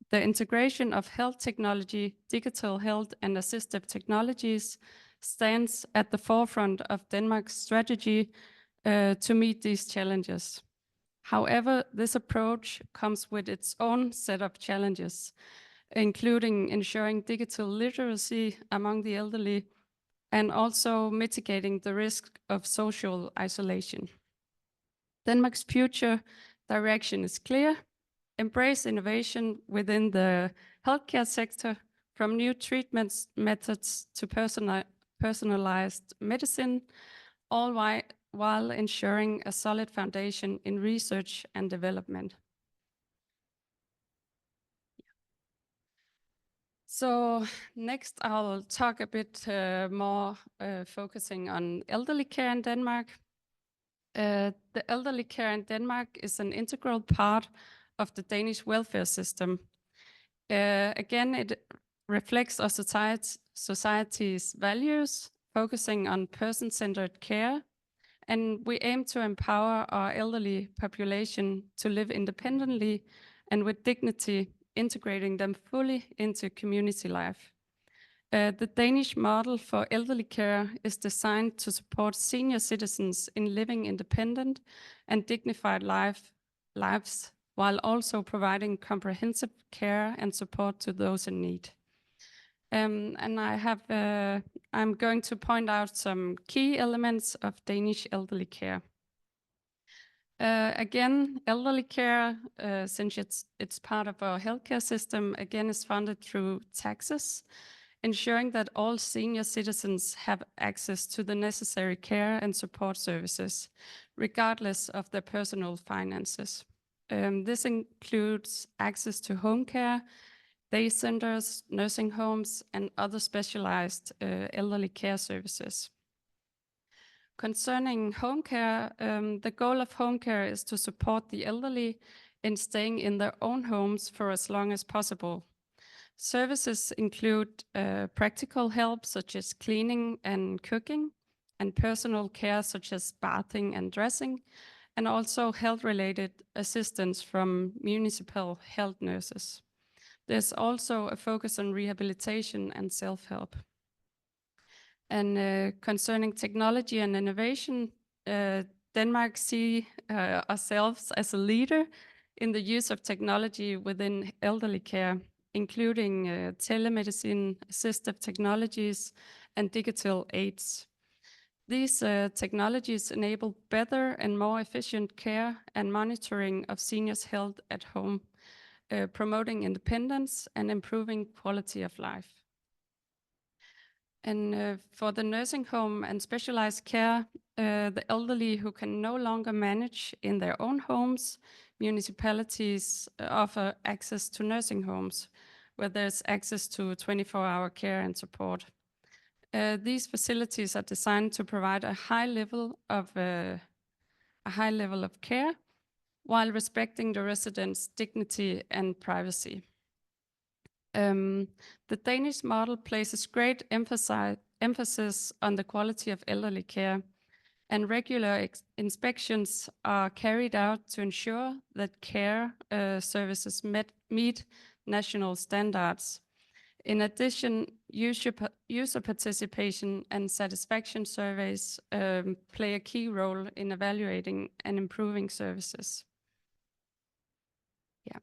The integration of health technology, digital health, and assistive technologies stands at the forefront of Denmark's strategy to meet these challenges. However, this approach comes with its own set of challenges, including ensuring digital literacy among the elderly and also mitigating the risk of social isolation. Denmark's future direction is clear: embrace innovation within the healthcare sector, from new treatment methods to personalized medicine, all while ensuring a solid foundation in research and development. So next I'll talk a bit more focusing on elderly care in Denmark. The elderly care in Denmark is an integral part of the Danish welfare system. Again, it reflects our society's values, focusing on person-centered care, and we aim to empower our elderly population to live independently and with dignity, integrating them fully into community life. The Danish model for elderly care is designed to support senior citizens in living independent and dignified lives, while also providing comprehensive care and support to those in need. And I'm going to point out some key elements of Danish elderly care. Again, elderly care, since it's part of our healthcare system, again, is funded through taxes, ensuring that all senior citizens have access to the necessary care and support services, regardless of their personal finances. This includes access to home care, day centers, nursing homes, and other specialized elderly care services. Concerning home care, the goal of home care is to support the elderly in staying in their own homes for as long as possible. Services include practical help such as cleaning and cooking, and personal care such as bathing and dressing, and also health-related assistance from municipal health nurses. There's also a focus on rehabilitation and self-help. And concerning technology and innovation, Denmark see ourselves as a leader in the use of technology within elderly care, including telemedicine, assistive technologies, and digital aids. These technologies enable better and more efficient care and monitoring of seniors' health at home, promoting independence and improving quality of life. And for the nursing home and specialized care, the elderly who can no longer manage in their own homes, municipalities offer access to nursing homes, where there's access to 24-hour care and support. These facilities are designed to provide a high level of care, while respecting the residents' dignity and privacy. The Danish model places great emphasis on the quality of elderly care, and regular inspections are carried out to ensure that care services meet national standards. In addition, user participation and satisfaction surveys play a key role in evaluating and improving services. Yeah.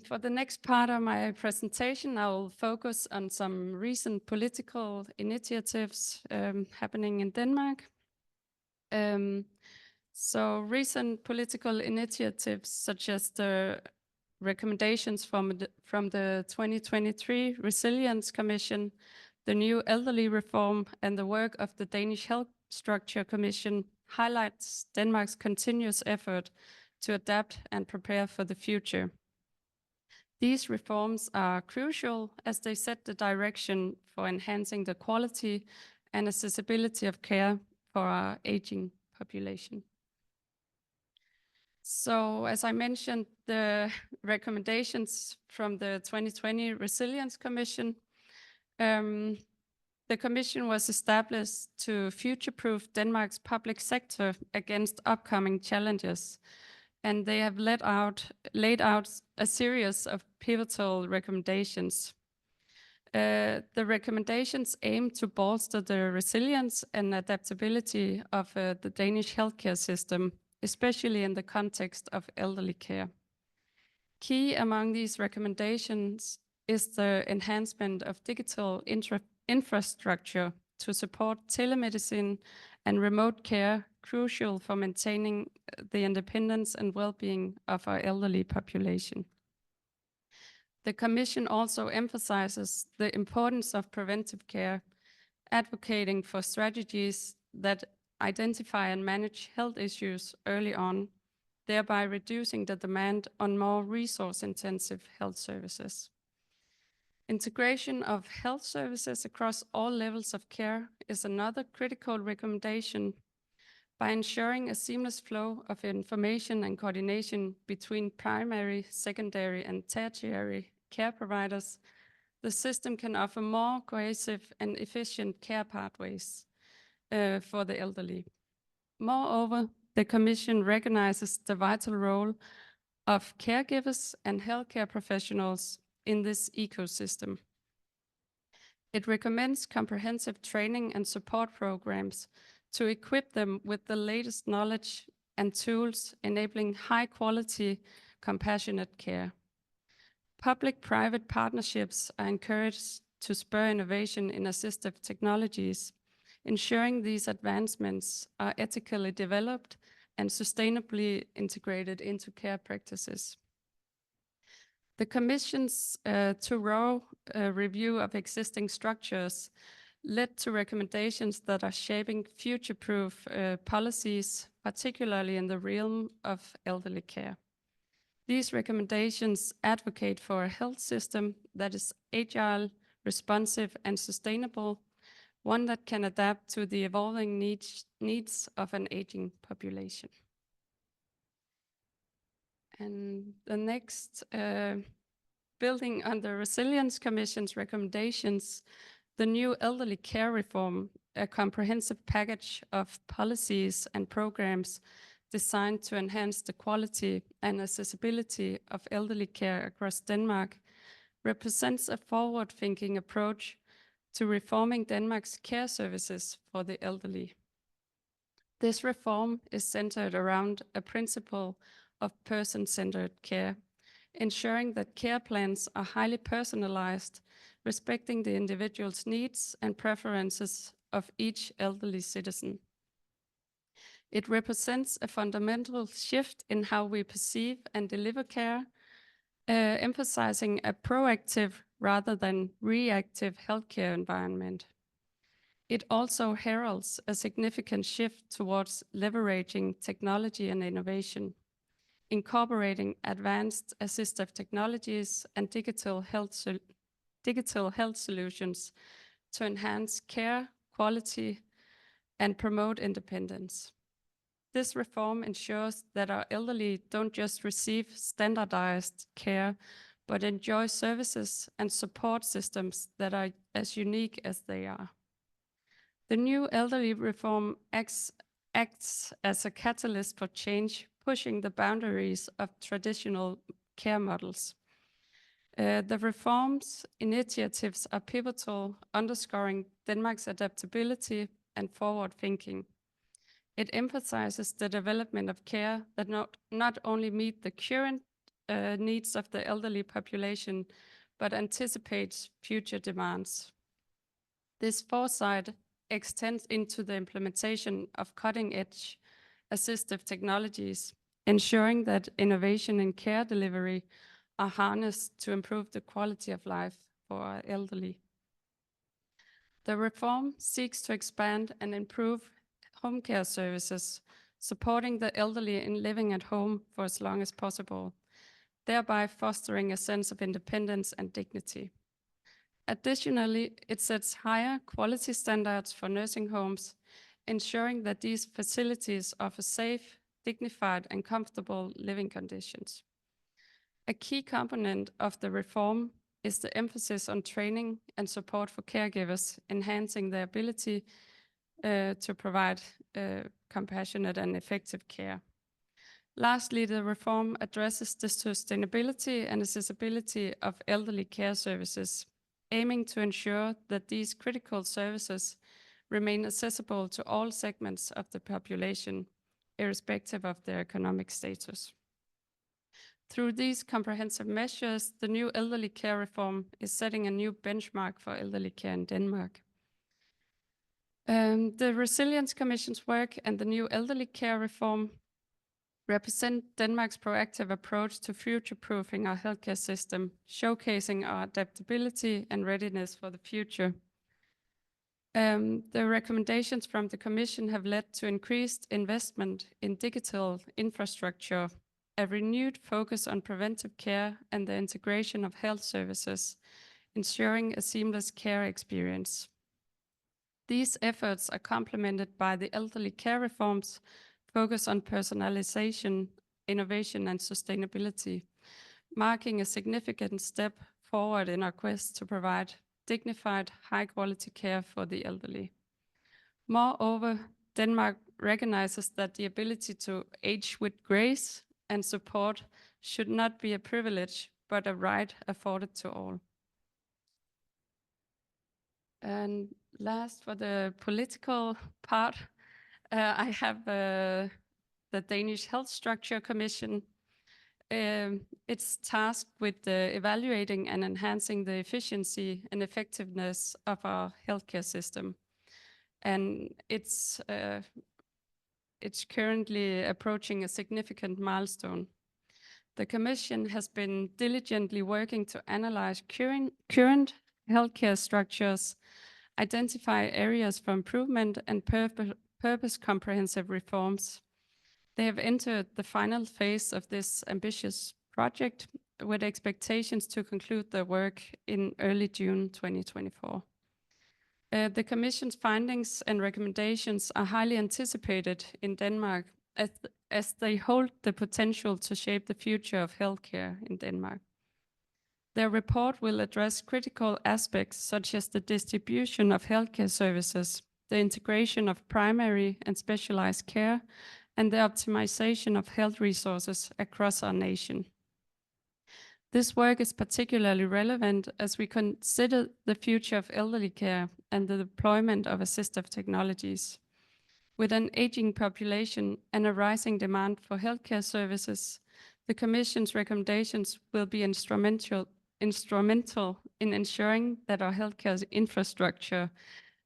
For the next part of my presentation, I will focus on some recent political initiatives happening in Denmark. So recent political initiatives such as the recommendations from the 2023 Resilience Commission, the new elderly reform, and the work of the Danish Health Structure Commission highlights Denmark's continuous effort to adapt and prepare for the future. These reforms are crucial as they set the direction for enhancing the quality and accessibility of care for our aging population. So, as I mentioned, the recommendations from the 2020 Resilience Commission, the commission was established to future-proof Denmark's public sector against upcoming challenges, and they have laid out a series of pivotal recommendations. The recommendations aim to bolster the resilience and adaptability of the Danish healthcare system, especially in the context of elderly care. Key among these recommendations is the enhancement of digital infrastructure to support telemedicine and remote care, crucial for maintaining the independence and well-being of our elderly population. The Commission also emphasizes the importance of preventive care, advocating for strategies that identify and manage health issues early on, thereby reducing the demand on more resource-intensive health services. Integration of health services across all levels of care is another critical recommendation. By ensuring a seamless flow of information and coordination between primary, secondary, and tertiary care providers, the system can offer more cohesive and efficient care pathways for the elderly. Moreover, the Commission recognizes the vital role of caregivers and healthcare professionals in this ecosystem. It recommends comprehensive training and support programs to equip them with the latest knowledge and tools enabling high-quality, compassionate care. Public-private partnerships are encouraged to spur innovation in assistive technologies, ensuring these advancements are ethically developed and sustainably integrated into care practices. The Commission's thorough review of existing structures led to recommendations that are shaping future-proof policies, particularly in the realm of elderly care. These recommendations advocate for a health system that is agile, responsive, and sustainable, one that can adapt to the evolving needs of an aging population. And the next, building on the Resilience Commission's recommendations, the new elderly care reform, a comprehensive package of policies and programs designed to enhance the quality and accessibility of elderly care across Denmark, represents a forward-thinking approach to reforming Denmark's care services for the elderly. This reform is centered around a principle of person-centered care, ensuring that care plans are highly personalized, respecting the individual's needs and preferences of each elderly citizen. It represents a fundamental shift in how we perceive and deliver care, emphasizing a proactive rather than reactive healthcare environment. It also heralds a significant shift towards leveraging technology and innovation, incorporating advanced assistive technologies and digital health solutions to enhance care, quality, and promote independence. This reform ensures that our elderly don't just receive standardized care, but enjoy services and support systems that are as unique as they are. The new elderly reform acts as a catalyst for change, pushing the boundaries of traditional care models. The reform's initiatives are pivotal, underscoring Denmark's adaptability and forward thinking. It emphasizes the development of care that not only meet the current needs of the elderly population, but anticipates future demands. This foresight extends into the implementation of cutting-edge assistive technologies, ensuring that innovation in care delivery are harnessed to improve the quality of life for our elderly. The reform seeks to expand and improve home care services, supporting the elderly in living at home for as long as possible, thereby fostering a sense of independence and dignity. Additionally, it sets higher quality standards for nursing homes, ensuring that these facilities offer safe, dignified, and comfortable living conditions. A key component of the reform is the emphasis on training and support for caregivers, enhancing their ability to provide compassionate and effective care. Lastly, the reform addresses the sustainability and accessibility of elderly care services, aiming to ensure that these critical services remain accessible to all segments of the population, irrespective of their economic status. Through these comprehensive measures, the new elderly care reform is setting a new benchmark for elderly care in Denmark. The Resilience Commission's work and the new elderly care reform represent Denmark's proactive approach to future-proofing our healthcare system, showcasing our adaptability and readiness for the future. The recommendations from the Commission have led to increased investment in digital infrastructure, a renewed focus on preventive care, and the integration of health services, ensuring a seamless care experience. These efforts are complemented by the elderly care reforms focused on personalization, innovation, and sustainability, marking a significant step forward in our quest to provide dignified, high-quality care for the elderly. Moreover, Denmark recognizes that the ability to age with grace and support should not be a privilege, but a right afforded to all. And last, for the political part, I have the Danish Health Structure Commission. It's tasked with evaluating and enhancing the efficiency and effectiveness of our healthcare system. And it's currently approaching a significant milestone. The Commission has been diligently working to analyze current healthcare structures, identify areas for improvement, and purpose comprehensive reforms. They have entered the final phase of this ambitious project with expectations to conclude their work in early June 2024. The Commission's findings and recommendations are highly anticipated in Denmark as they hold the potential to shape the future of healthcare in Denmark. Their report will address critical aspects such as the distribution of healthcare services, the integration of primary and specialized care, and the optimization of health resources across our nation. This work is particularly relevant as we consider the future of elderly care and the deployment of assistive technologies. With an aging population and a rising demand for healthcare services, the Commission's recommendations will be instrumental in ensuring that our healthcare infrastructure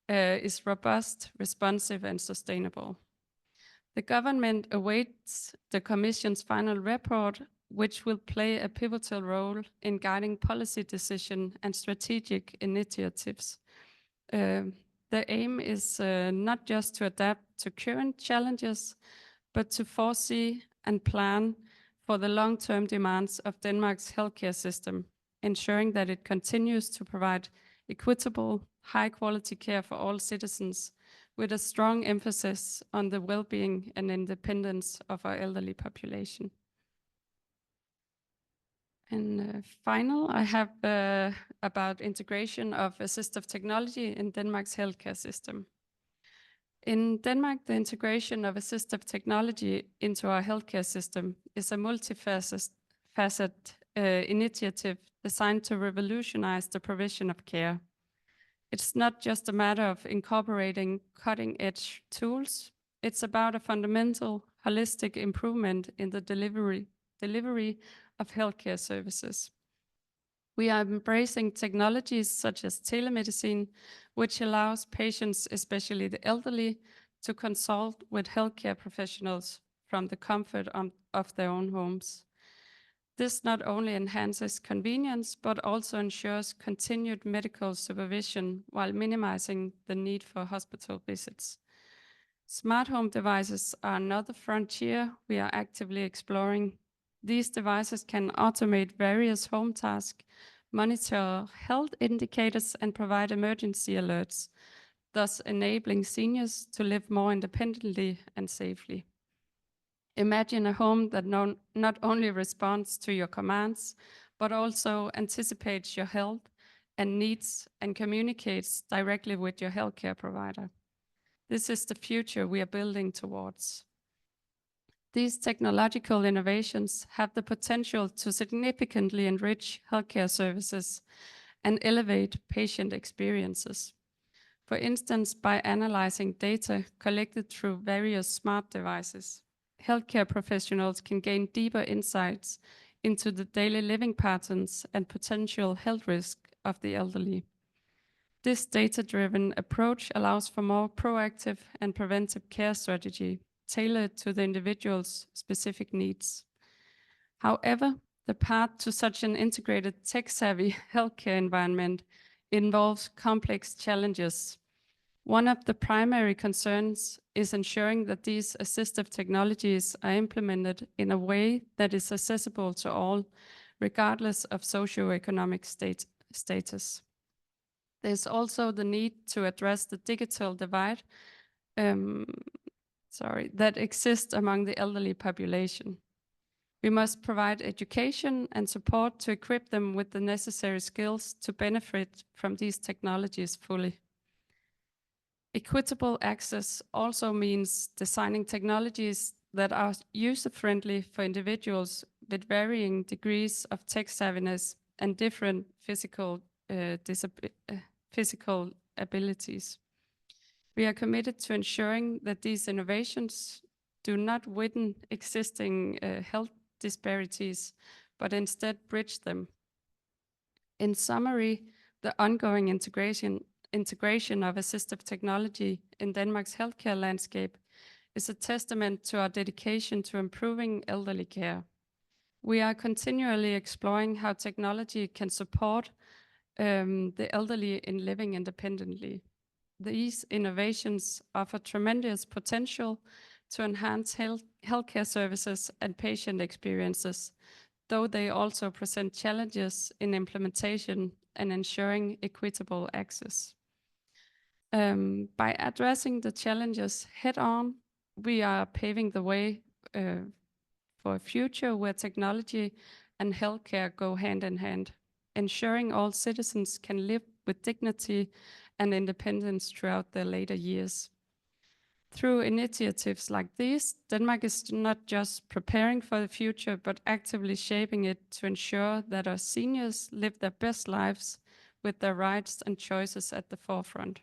is robust, responsive, and sustainable. The government awaits the Commission's final report, which will play a pivotal role in guiding policy decision and strategic initiatives. The aim is not just to adapt to current challenges, but to foresee and plan for the long-term demands of Denmark's healthcare system, ensuring that it continues to provide equitable, high-quality care for all citizens, with a strong emphasis on the well-being and independence of our elderly population. And final, I have about integration of assistive technology in Denmark's healthcare system. In Denmark, the integration of assistive technology into our healthcare system is a multifaceted initiative designed to revolutionize the provision of care. It's not just a matter of incorporating cutting-edge tools. It's about a fundamental, holistic improvement in the delivery of healthcare services. We are embracing technologies such as telemedicine, which allows patients, especially the elderly, to consult with healthcare professionals from the comfort of their own homes. This not only enhances convenience, but also ensures continued medical supervision while minimizing the need for hospital visits. Smart home devices are another frontier we are actively exploring. These devices can automate various home tasks, monitor health indicators, and provide emergency alerts, thus enabling seniors to live more independently and safely. Imagine a home that not only responds to your commands, but also anticipates your health and needs and communicates directly with your healthcare provider. This is the future we are building towards. These technological innovations have the potential to significantly enrich healthcare services and elevate patient experiences. For instance, by analyzing data collected through various smart devices, healthcare professionals can gain deeper insights into the daily living patterns and potential health risk of the elderly. This data-driven approach allows for more proactive and preventive care strategy tailored to the individual's specific needs. However, the path to such an integrated tech-savvy healthcare environment involves complex challenges. One of the primary concerns is ensuring that these assistive technologies are implemented in a way that is accessible to all, regardless of socioeconomic status. There's also the need to address the digital divide that exists among the elderly population. We must provide education and support to equip them with the necessary skills to benefit from these technologies fully. Equitable access also means designing technologies that are user-friendly for individuals with varying degrees of tech savviness and different physical abilities. We are committed to ensuring that these innovations do not widen existing health disparities, but instead bridge them. In summary, the ongoing integration of assistive technology in Denmark's healthcare landscape is a testament to our dedication to improving elderly care. We are continually exploring how technology can support the elderly in living independently. These innovations offer tremendous potential to enhance healthcare services and patient experiences, though they also present challenges in implementation and ensuring equitable access. By addressing the challenges head-on, we are paving the way for a future where technology and healthcare go hand in hand, ensuring all citizens can live with dignity and independence throughout their later years. Through initiatives like these, Denmark is not just preparing for the future, but actively shaping it to ensure that our seniors live their best lives with their rights and choices at the forefront.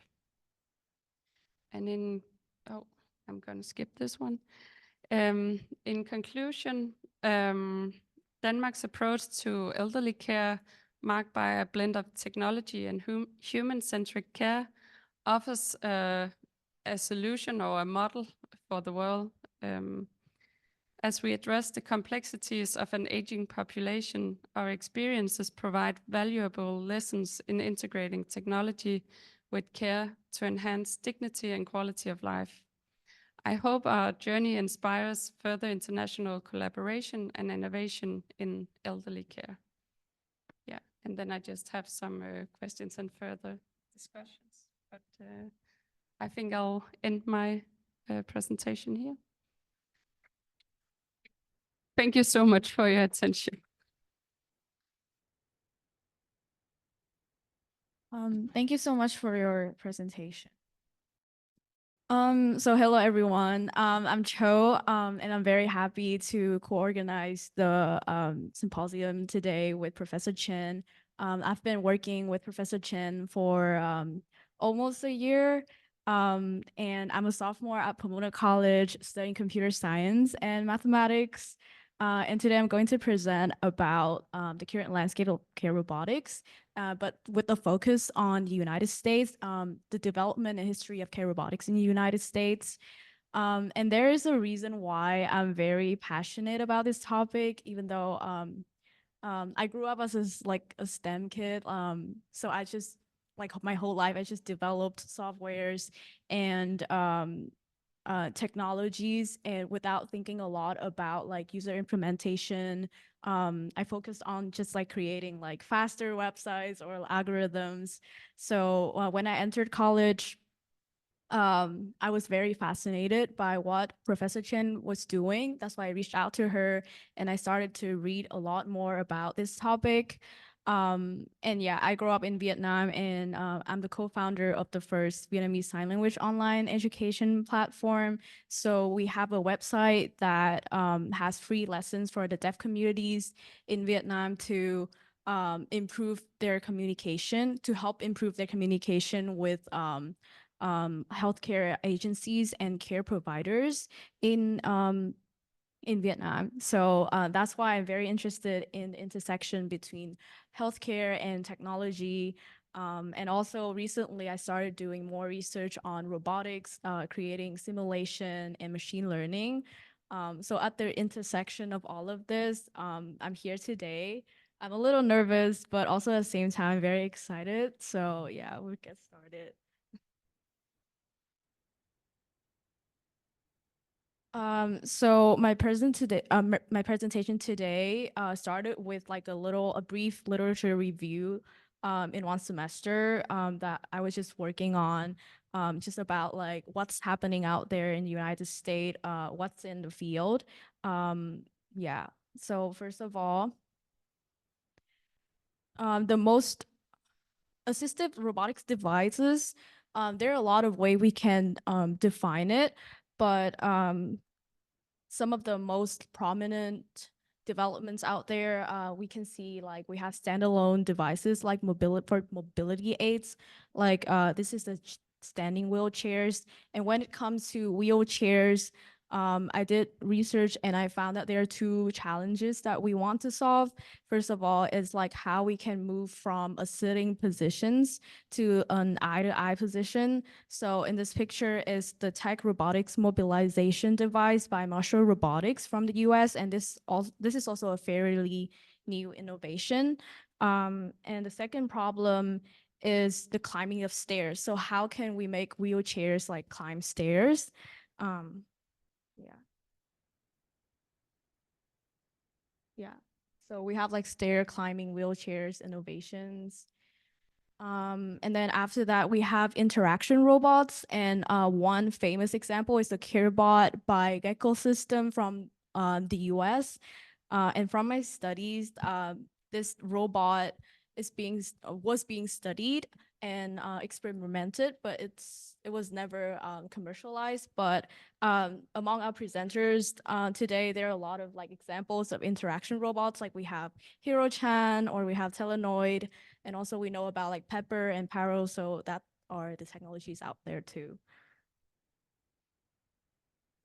And I'm going to skip this one. In conclusion, Denmark's approach to elderly care, marked by a blend of technology and human-centric care, offers a solution or a model for the world. As we address the complexities of an aging population, our experiences provide valuable lessons in integrating technology with care to enhance dignity and quality of life. I hope our journey inspires further international collaboration and innovation in elderly care. Yeah, and then I just have some questions and further discussions. But I think I'll end my presentation here. Thank you so much for your attention. Thank you so much for your presentation. So hello everyone. I'm Chau, and I'm very happy to co-organize the symposium today with Professor Chen. I've been working with Professor Chen for almost a year, and I'm a sophomore at Pomona College studying computer science and mathematics. And today I'm going to present about the current landscape of care robotics, but with a focus on the United States, the development and history of care robotics in the United States. And there is a reason why I'm very passionate about this topic, even though I grew up as a STEM kid. So I just, like my whole life, I just developed softwares and technologies, and without thinking a lot about like user implementation. I focused on just like creating like faster websites or algorithms. So when I entered college, I was very fascinated by what Professor Chen was doing. That's why I reached out to her and I started to read a lot more about this topic. And yeah, I grew up in Vietnam, and I'm the co-founder of the first Vietnamese Sign Language online education platform. So we have a website that has free lessons for the deaf communities in Vietnam to improve their communication, to help improve their communication with healthcare agencies and care providers in Vietnam. So that's why I'm very interested in the intersection between healthcare and technology. And also recently I started doing more research on robotics, creating simulation and machine learning. So at the intersection of all of this, I'm here today. I'm a little nervous, but also at the same time, very excited. So yeah, we'll get started. So my presentation today started with like a brief literature review in one semester that I was just working on, just about like what's happening out there in the United States, what's in the field. Yeah. So first of all, the most assistive robotics devices, there are a lot of ways we can define it, but some of the most prominent developments out there, we can see like we have standalone devices like mobility aids, like this is the standing wheelchairs. And when it comes to wheelchairs, I did research and I found that there are two challenges that we want to solve. First of all, is like how we can move from a sitting positions to an eye-to-eye position. So in this picture is the tech robotics mobilization device by Marshall Robotics from the US. And this is also a fairly new innovation. And the second problem is the climbing of stairs. So how can we make wheelchairs like climb stairs? Yeah. Yeah. So we have like stair climbing wheelchairs innovations. And then after that, we have interaction robots. And one famous example is the CareBot by Gecko system from the US. And from my studies, this robot was being studied and experimented, but it was never commercialized. But among our presenters today, there are a lot of like examples of interaction robots, like we have Hero-chan or we have Telenoid, and also we know about like Pepper and Paro, so that are the technologies out there too.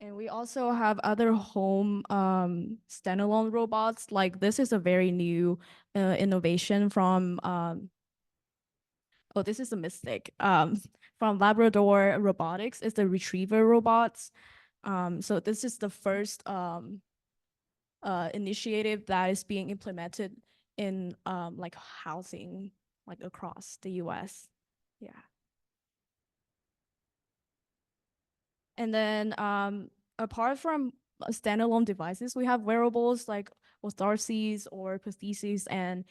And we also have other home standalone robots. Like this is a very new innovation from, oh, this is a mistake. From Labrador Robotics, it's the retriever robots. So this is the first initiative that is being implemented in like housing, like across the US. Yeah. And then apart from standalone devices, we have wearables like orthoses or prostheses, and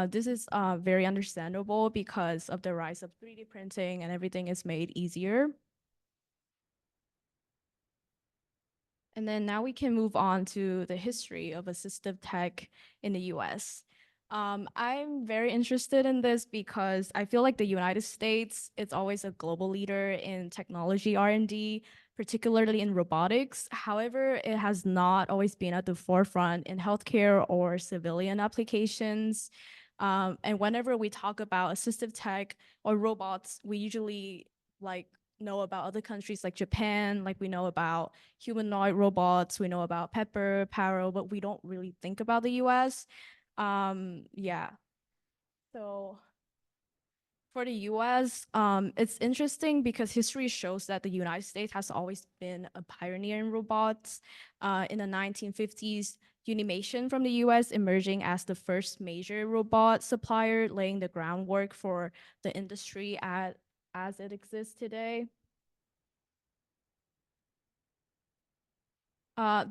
this is very understandable because of the rise of 3D printing and everything is made easier. And then now we can move on to the history of assistive tech in the US. I'm very interested in this because I feel like the United States is always a global leader in technology R&D, particularly in robotics. However, it has not always been at the forefront in healthcare or civilian applications. And whenever we talk about assistive tech or robots, we usually like know about other countries like Japan, like we know about humanoid robots, we know about Pepper, Paro, but we don't really think about the US. Yeah. So for the US, it's interesting because history shows that the United States has always been a pioneer in robots. In the 1950s, Unimation from the US emerging as the first major robot supplier, laying the groundwork for the industry as it exists today.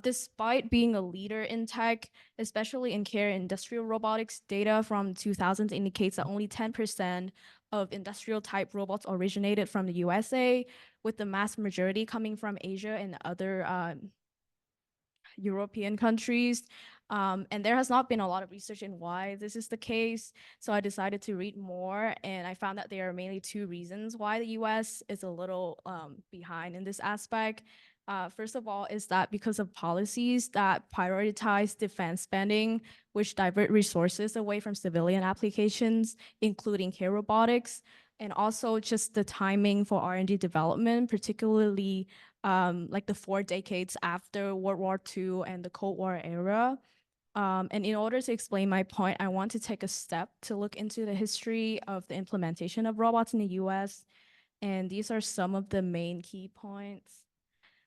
Despite being a leader in tech, especially in care and industrial robotics, data from 2000 indicates that only 10% of industrial type robots originated from the USA, with the mass majority coming from Asia and other European countries. And there has not been a lot of research in why this is the case. So I decided to read more, and I found that there are mainly two reasons why the US is a little behind in this aspect. First of all, is that because of policies that prioritize defense spending, which divert resources away from civilian applications, including care robotics, and also just the timing for R&D development, particularly like the 4 decades after World War II and the Cold War era. And in order to explain my point, I want to take a step to look into the history of the implementation of robots in the US. And these are some of the main key points.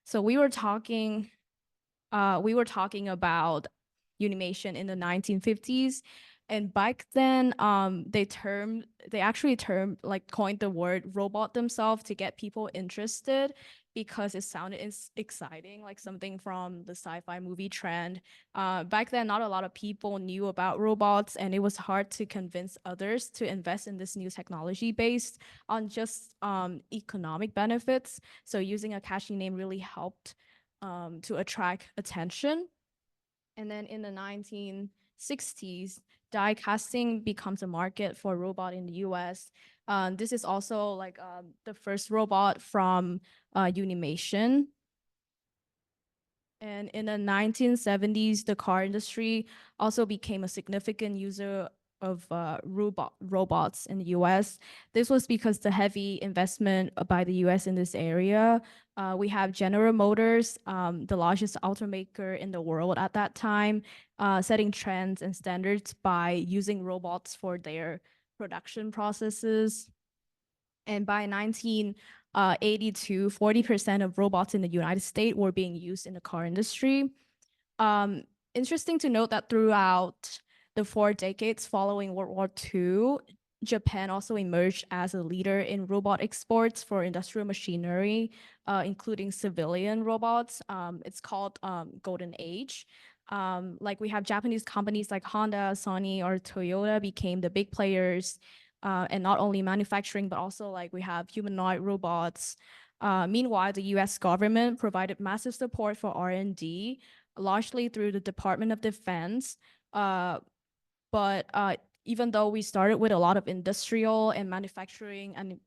So we were talking about Unimation in the 1950s. And back then, they actually like coined the word robot themselves to get people interested because it sounded exciting, like something from the sci-fi movie trend. Back then, not a lot of people knew about robots, and it was hard to convince others to invest in this new technology based on just economic benefits. So using a catchy name really helped to attract attention. And then in the 1960s, die casting becomes a market for robot in the US. This is also like the first robot from Unimation. And in the 1970s, the car industry also became a significant user of robots in the US. This was because the heavy investment by the US in this area. We have General Motors, the largest automaker in the world at that time, setting trends and standards by using robots for their production processes. And by 1982, 40% of robots in the United States were being used in the car industry. Interesting to note that throughout the 4 decades following World War II, Japan also emerged as a leader in robot exports for industrial machinery, including civilian robots. It's called Golden Age. Like we have Japanese companies like Honda, Sony, or Toyota became the big players, and not only manufacturing, but also like we have humanoid robots. Meanwhile, the US government provided massive support for R&D, largely through the Department of Defense. But even though we started with a lot of industrial and manufacturing and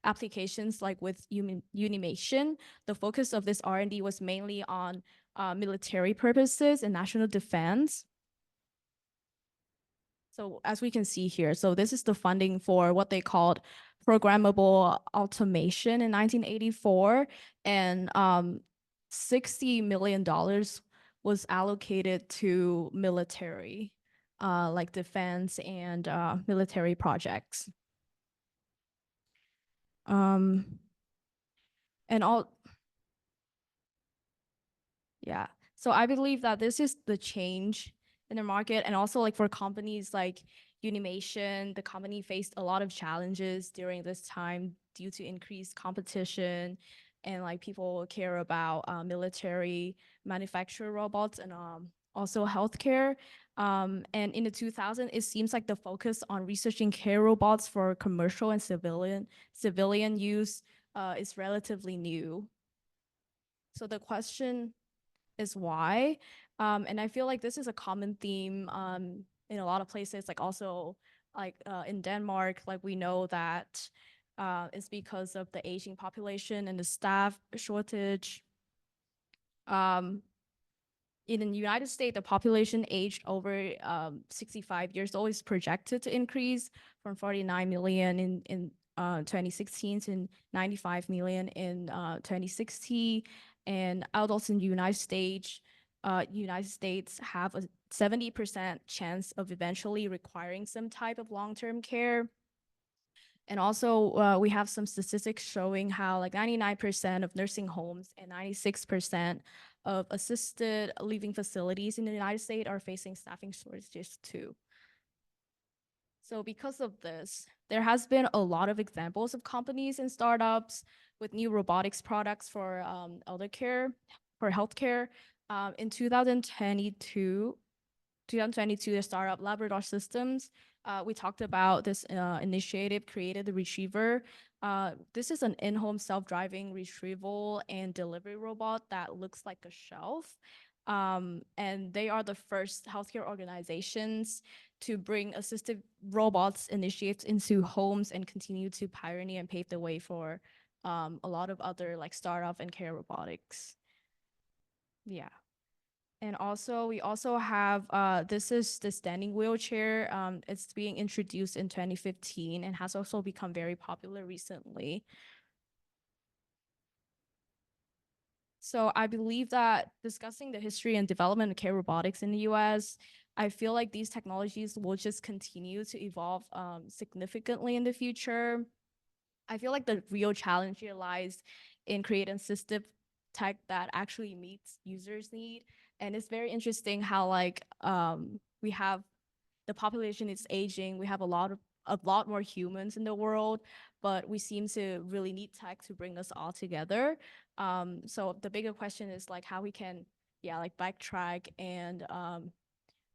applications like with Unimation, the focus of this R&D was mainly on military purposes and national defense. So as we can see here, so this is the funding for what they called programmable automation in 1984, and $60 million was allocated to military, like defense and military projects. And all, yeah. So I believe that this is the change in the market, and also like for companies like Unimation, the company faced a lot of challenges during this time due to increased competition, and like people care about military manufactured robots and also healthcare. And in the 2000s, it seems like the focus on researching care robots for commercial and civilian use is relatively new. So the question is why. And I feel like this is a common theme in a lot of places, like also like in Denmark, like we know that it's because of the aging population and the staff shortage. In the United States, the population aged over 65 years old is projected to increase from 49 million in 2016 to 95 million in 2060. And adults in the United States have a 70% chance of eventually requiring some type of long-term care. And also, we have some statistics showing how like 99% of nursing homes and 96% of assisted living facilities in the United States are facing staffing shortages too. So because of this, there has been a lot of examples of companies and startups with new robotics products for elder care, for healthcare. In 2022, the startup Labrador Systems, we talked about this initiative, created the Retriever. This is an in-home self-driving retrieval and delivery robot that looks like a shelf. And they are the first healthcare organizations to bring assistive robots initiatives into homes and continue to pioneer and pave the way for a lot of other like startup and care robotics. Yeah. And also, we also have, this is the standing wheelchair. It's being introduced in 2015 and has also become very popular recently. So I believe that discussing the history and development of care robotics in the US, I feel like these technologies will just continue to evolve significantly in the future. I feel like the real challenge here lies in creating assistive tech that actually meets users' need. And it's very interesting how like we have the population is aging. We have a lot more humans in the world, but we seem to really need tech to bring us all together. So the bigger question is like how we can, like backtrack and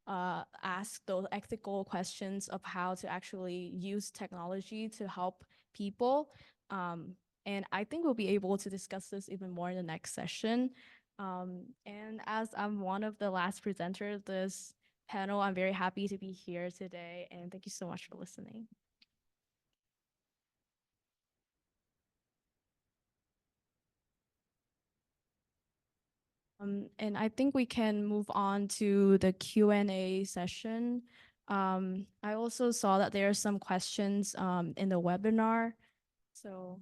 ask those ethical questions of how to actually use technology to help people. And I think we'll be able to discuss this even more in the next session. And as I'm one of the last presenters of this panel, I'm very happy to be here today. And thank you so much for listening. And I think we can move on to the Q&A session. I also saw that there are some questions in the webinar. So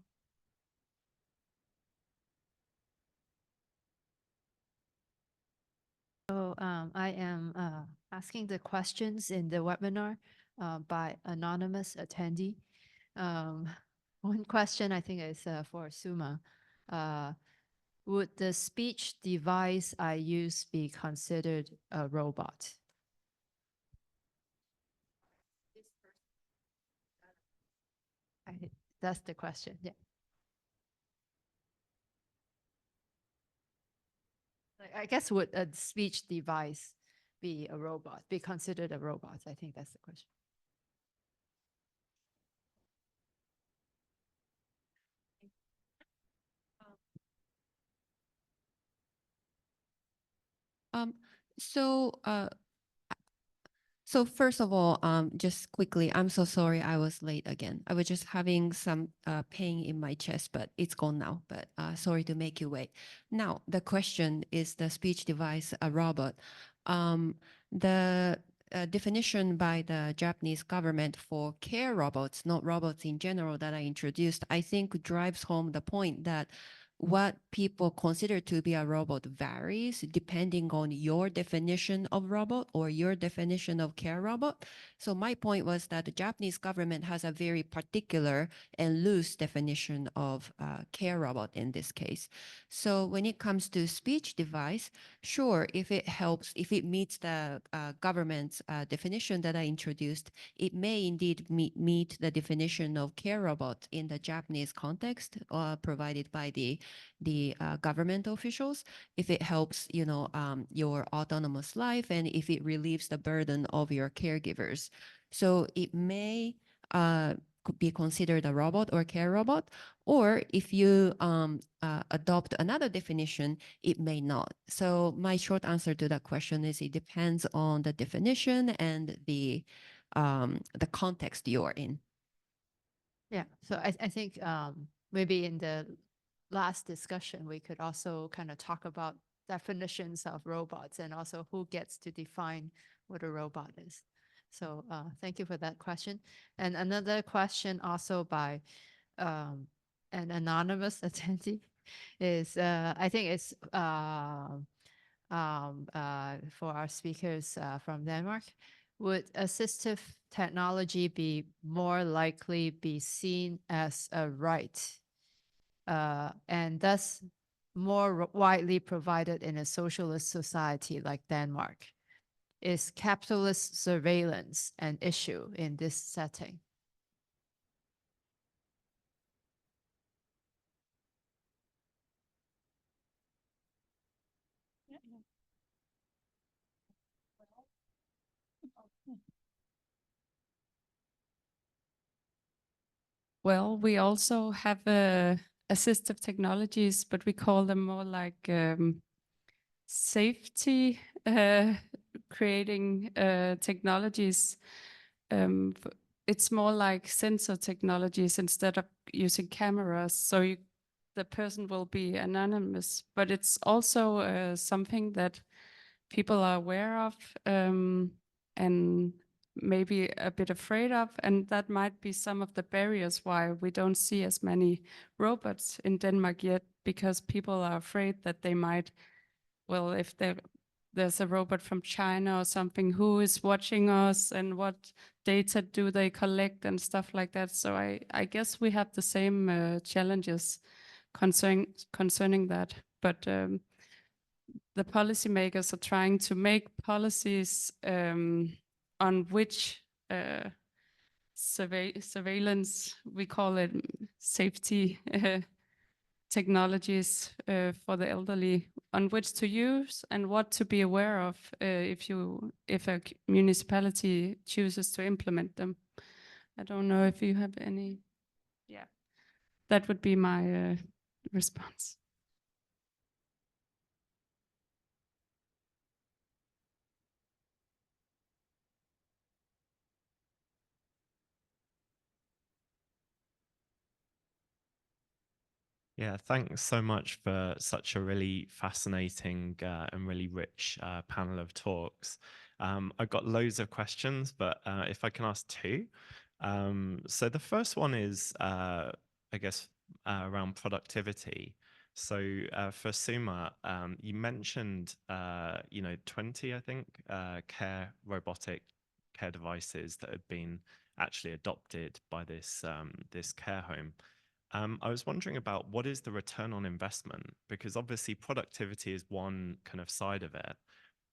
I am asking the questions in the webinar by anonymous attendee. One question I think is for Suma. Would the speech device I use be considered a robot? That's the question, yeah. I guess would a speech device be a robot, be considered a robot? I think that's the question. So so first of all, just quickly, I'm so sorry I was late again. I was just having some pain in my chest, but it's gone now. But sorry to make you wait. Now, the question is the speech device a robot? The definition by the Japanese government for care robots, not robots in general, that I introduced, I think drives home the point that what people consider to be a robot varies depending on your definition of robot or your definition of care robot. So my point was that the Japanese government has a very particular and loose definition of care robot in this case. So when it comes to speech device, sure, if it helps, if it meets the government's definition that I introduced, it may indeed meet the definition of care robot in the Japanese context provided by the government officials, if it helps, your autonomous life and if it relieves the burden of your caregivers. So it may be considered a robot or care robot, or if you adopt another definition, it may not. So my short answer to that question is it depends on the definition and the context you're in. Yeah, so I think maybe in the last discussion, we could also kind of talk about definitions of robots and also who gets to define what a robot is. So thank you for that question. And another question also by an anonymous attendee is, I think it's for our speakers from Denmark. Would assistive technology be more likely be seen as a right and thus more widely provided in a socialist society like Denmark? Is capitalist surveillance an issue in this setting? Well, we also have assistive technologies, but we call them more like safety creating technologies. It's more like sensor technologies instead of using cameras. So the person will be anonymous, but it's also something that people are aware of and maybe a bit afraid of, and that might be some of the barriers why we don't see as many robots in Denmark yet, because people are afraid that they might, well, if there's a robot from China or something, who is watching us and what data do they collect and stuff like that. So I guess we have the same challenges concerning that, but the policymakers are trying to make policies on which surveillance, we call it safety technologies for the elderly, on which to use and what to be aware of if a municipality chooses to implement them. I don't know if you have any. Yeah, that would be my response. Yeah, thanks so much for such a really fascinating and really rich panel of talks. I've got loads of questions, but if I can ask two. So the first one is, I guess, around productivity. So for Suma, you mentioned, 20, I think, robotic care devices that had been actually adopted by this care home. I was wondering about what is the return on investment? Because obviously productivity is one kind of side of it,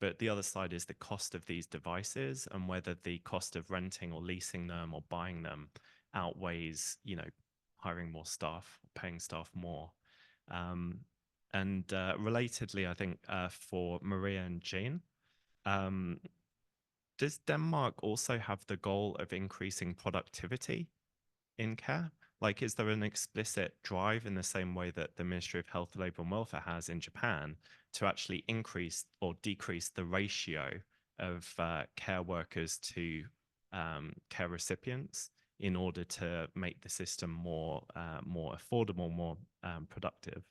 but the other side is the cost of these devices and whether the cost of renting or leasing them or buying them outweighs, hiring more staff, paying staff more. And relatedly, I think for Maria and Jeanne, um, does Denmark also have the goal of increasing productivity in care? Like, is there an explicit drive in the same way that the Ministry of Health, Labour and Welfare has in Japan to actually increase or decrease the ratio of care workers to care recipients in order to make the system more affordable, more productive?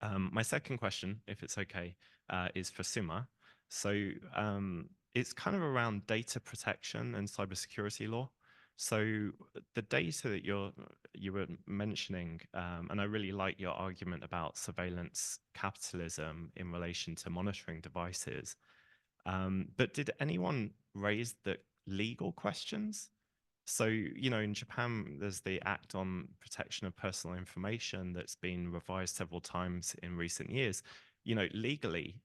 My second question, if it's okay, is for Suma. So it's kind of around data protection and cybersecurity law. So the data that you were mentioning, and I really like your argument about surveillance capitalism in relation to monitoring devices. But did anyone raise the legal questions? So, in Japan, there's the Act on Protection of Personal Information that's been revised several times in recent years. Legally,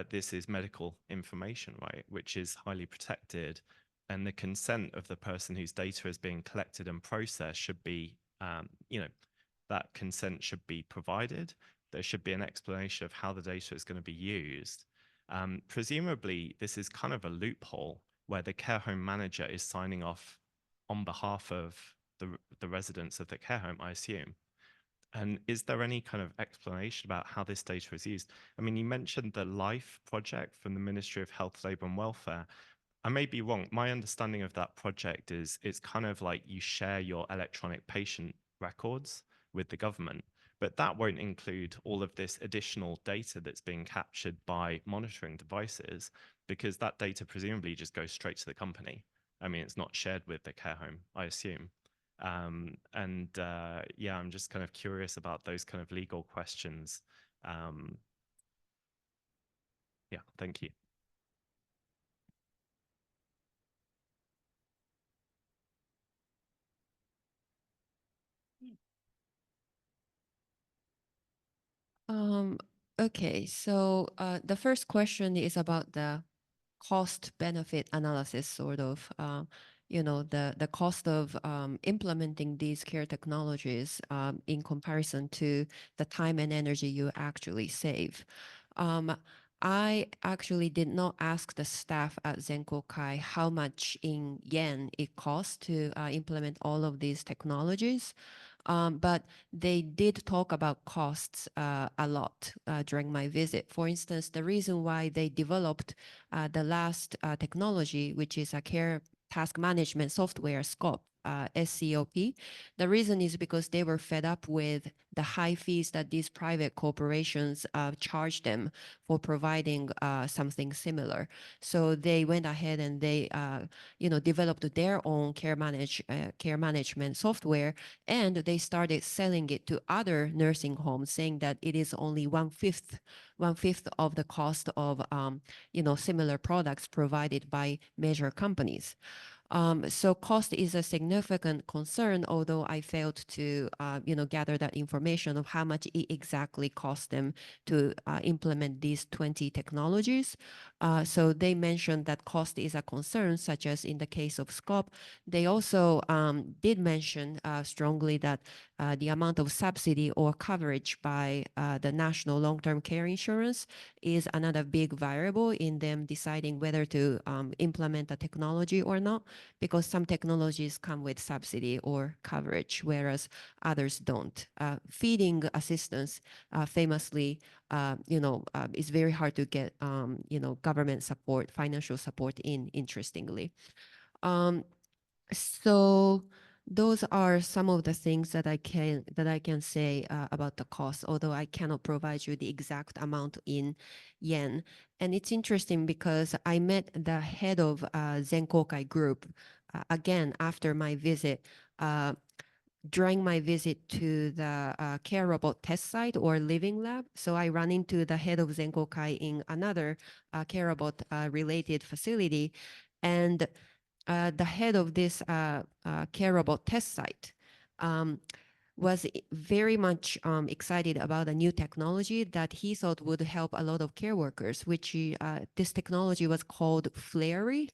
this is medical information, right, which is highly protected. And the consent of the person whose data is being collected and processed should be, that consent should be provided. There should be an explanation of how the data is going to be used. Presumably, this is kind of a loophole where the care home manager is signing off on behalf of the residents of the care home, I assume. And is there any kind of explanation about how this data is used? I mean, you mentioned the LIFE project from the Ministry of Health, Labour and Welfare. I may be wrong. My understanding of that project is it's kind of like you share your electronic patient records with the government, but that won't include all of this additional data that's being captured by monitoring devices, because that data presumably just goes straight to the company. I mean, it's not shared with the care home, I assume. Yeah, I'm just kind of curious about those kind of legal questions. Yeah, thank you. Okay, so the first question is about the cost benefit analysis, sort of, the cost of implementing these care technologies in comparison to the time and energy you actually save. I actually did not ask the staff at Zenkokai how much in yen it costs to implement all of these technologies. But they did talk about costs a lot during my visit. For instance, the reason why they developed the last technology, which is a care task management software, SCOP, SCOP. The reason is because they were fed up with the high fees that these private corporations charge them for providing something similar. So they went ahead and they, developed their own care management software, and they started selling it to other nursing homes, saying that it is only one fifth of the cost of, similar products provided by major companies. So cost is a significant concern, although I failed to, gather that information of how much it exactly cost them to implement these 20 technologies. So they mentioned that cost is a concern, such as in the case of scope. They also did mention strongly that the amount of subsidy or coverage by the national long-term care insurance is another big variable in them deciding whether to implement a technology or not, because some technologies come with subsidy or coverage, whereas others don't. Feeding assistance famously, is very hard to get, government support, financial support in, interestingly. So those are some of the things that I can say about the cost, although I cannot provide you the exact amount in yen. And it's interesting because I met the head of Zenkokai group again after my visit. During my visit to the care robot test site or living lab. So I ran into the head of Zenkokai in another care robot related facility. And the head of this care robot test site was very much excited about a new technology that he thought would help a lot of care workers, which this technology was called Flary,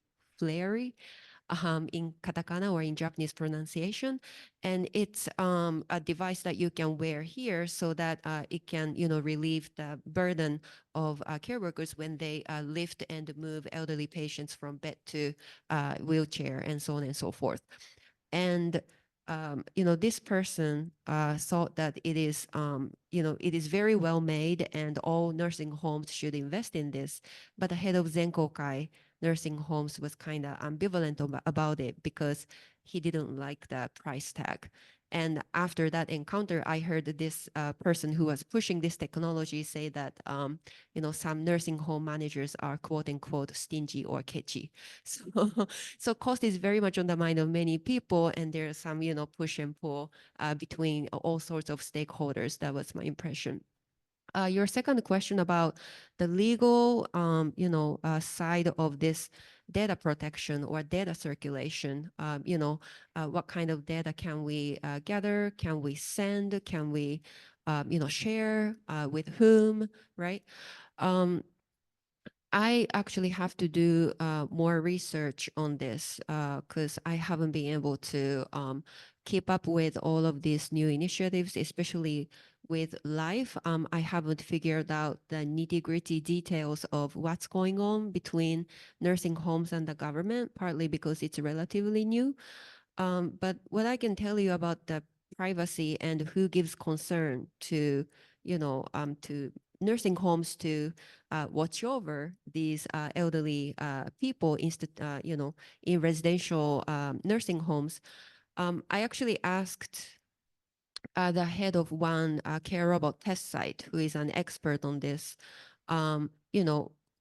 in katakana or in Japanese pronunciation. And it's a device that you can wear here so that it can, relieve the burden of care workers when they lift and move elderly patients from bed to wheelchair and so on and so forth. And this person thought that it is, it is very well made and all nursing homes should invest in this. But the head of Zenkokai nursing homes was kind of ambivalent about it because he didn't like the price tag. And after that encounter, I heard this person who was pushing this technology say that, some nursing home managers are quote unquote stingy or catchy. So cost is very much on the mind of many people, and there's some, push and pull between all sorts of stakeholders. That was my impression. Your second question about the legal, side of this data protection or data circulation, what kind of data can we gather? Can we send? Can we, share with whom, right? I actually have to do more research on this because I haven't been able to keep up with all of these new initiatives, especially with life. I haven't figured out the nitty-gritty details of what's going on between nursing homes and the government, partly because it's relatively new. But what I can tell you about the privacy and who gives concern to, to nursing homes to watch over these elderly people, in residential nursing homes. I actually asked the head of one care robot test site, who is an expert on this,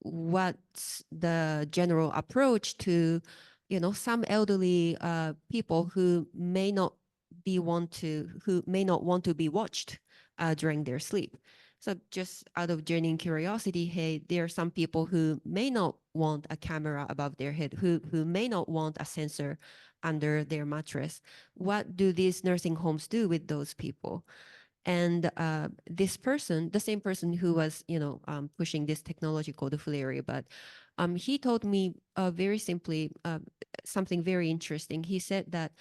what's the general approach to, some elderly people who may not want to be watched during their sleep. So just out of genuine curiosity, hey, there are some people who may not want a camera above their head, who may not want a sensor under their mattress. What do these nursing homes do with those people? And this person, the same person who was, pushing this technology called Flary, but he told me very simply something very interesting. He said that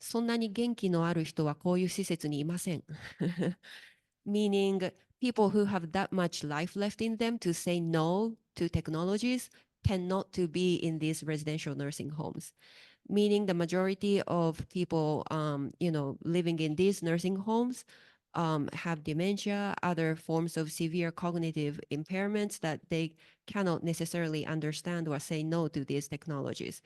そんなに元気のある人はこういう施設にいません。Meaning people who have that much life left in them to say no to technologies tend not to be in these residential nursing homes. Meaning the majority of people, living in these nursing homes have dementia, other forms of severe cognitive impairments that they cannot necessarily understand or say no to these technologies.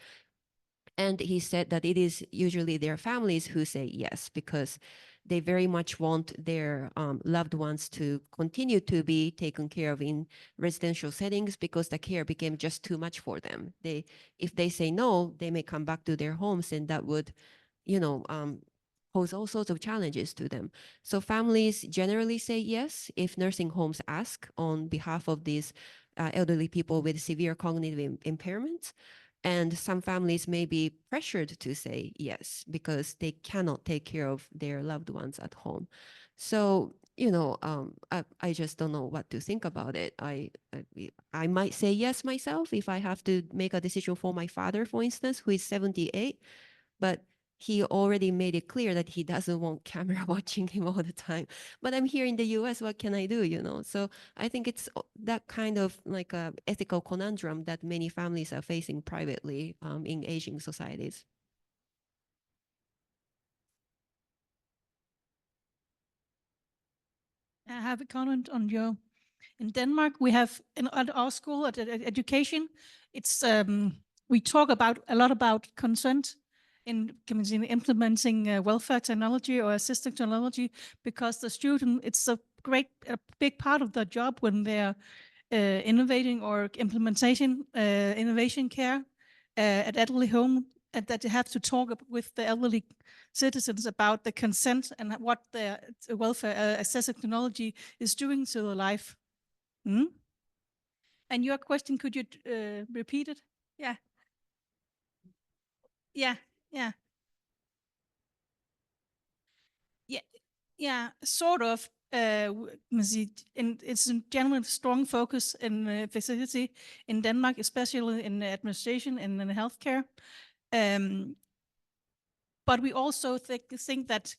And he said that it is usually their families who say yes, because they very much want their loved ones to continue to be taken care of in residential settings because the care became just too much for them. If they say no, they may come back to their homes, and that would, pose all sorts of challenges to them. So families generally say yes if nursing homes ask on behalf of these elderly people with severe cognitive impairments. And some families may be pressured to say yes because they cannot take care of their loved ones at home. So, I just don't know what to think about it. I might say yes myself if I have to make a decision for my father, for instance, who is 78, but he already made it clear that he doesn't want camera watching him all the time. But I'm here in the US, what can I do, So I think it's that kind of like a ethical conundrum that many families are facing privately in aging societies. I have a comment on your. In Denmark, we have at our school at education, it's we talk a lot about consent in implementing welfare technology or assistive technology, because the student, it's a big part of their job when they're innovating or implementation innovation care at elderly home, and that they have to talk with the elderly citizens about the consent and what the welfare assistive technology is doing to their life. Hmm? And your question, could you repeat it? Yeah. Yeah. Yeah. Yeah. Yeah. Sort of. It's in general strong focus in facility in Denmark, especially in administration and in healthcare. But we also think that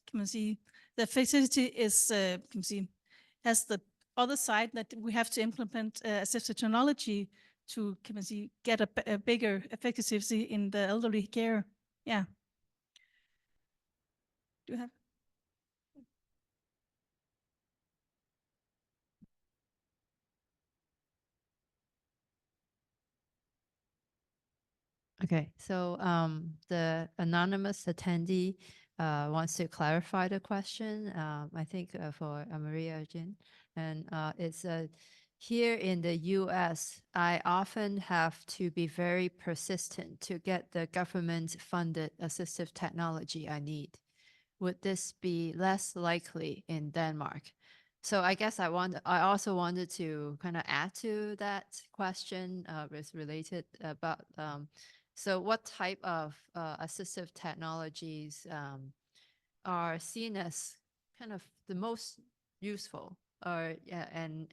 the facility is has the other side, that we have to implement assistive technology to get a bigger efficacy in the elderly care. Yeah. Do you have? Okay, so the anonymous attendee wants to clarify the question, I think for Maria or Jeanne. And it's here in the US, I often have to be very persistent to get the government-funded assistive technology I need. Would this be less likely in Denmark? So I guess I also wanted to kind of add to that question, it's related about so what type of assistive technologies are seen as kind of the most useful, or and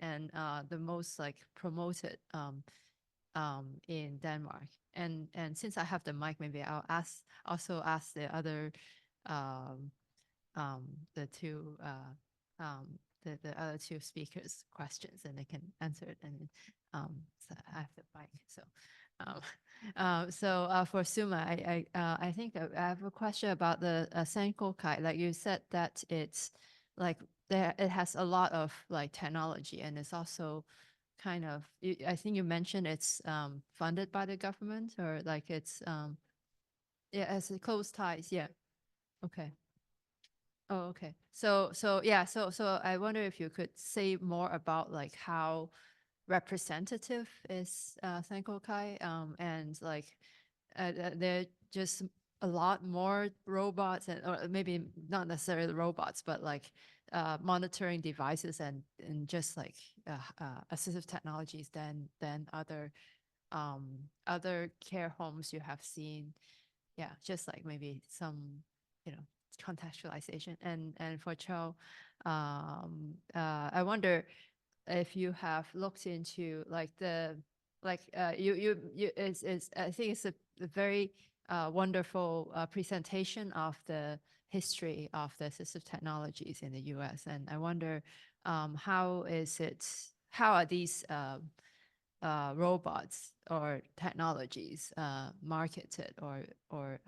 the most like promoted in Denmark? And since I have the mic, maybe I'll also ask the other the two the other two speakers questions, and they can answer it. And so I have the mic, so. For Suma, I think I have a question about the Senkokai. Like you said that it's like it has a lot of like technology, and it's also kind of, I think you mentioned it's funded by the government, or like it's yeah, as close ties. Yeah. Okay. Oh, okay. So yeah, so I wonder if you could say more about like how representative is Senkokai, and like there are just a lot more robots, and or maybe not necessarily robots, but like monitoring devices and just like assistive technologies than other care homes you have seen. Yeah, just like maybe some, contextualization. And for Chau, I wonder if you have looked into like I think it's a very wonderful presentation of the history of the assistive technologies in the US. And I wonder how are these robots or technologies marketed, or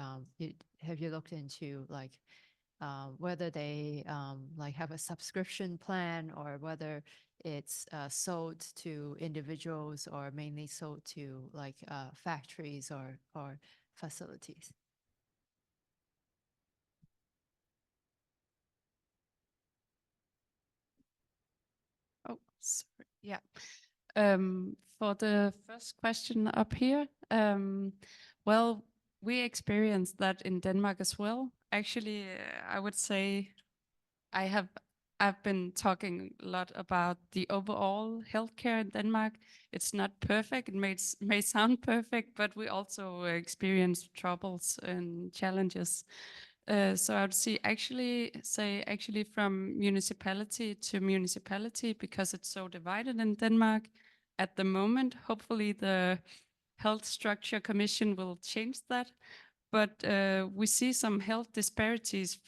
have you looked into like whether they like have a subscription plan, or whether it's sold to individuals, or mainly sold to like factories or facilities? Oh, sorry. Yeah. For the first question up here, well, we experienced that in Denmark as well. Actually, I would say I I've been talking a lot about the overall healthcare in Denmark. It's not perfect. It may sound perfect, but we also experience troubles and challenges. So I would say actually from municipality to municipality, because it's so divided in Denmark at the moment. Hopefully the Health Structure Commission will change that. But we see some health disparities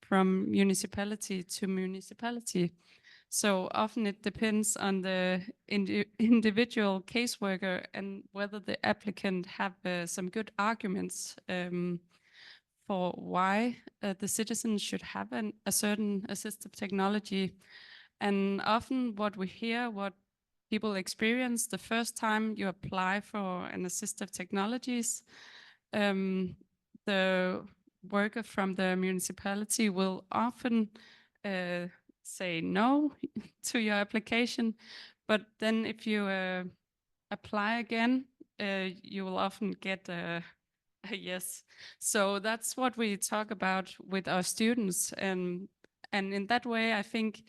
from municipality to municipality. So often it depends on the individual caseworker and whether the applicant have some good arguments for why the citizens should have a certain assistive technology. And often what we hear, what people experience the first time you apply for an assistive technologies, the worker from the municipality will often say no to your application. But then if you apply again, you will often get a yes. So that's what we talk about with our students. And in that way, I think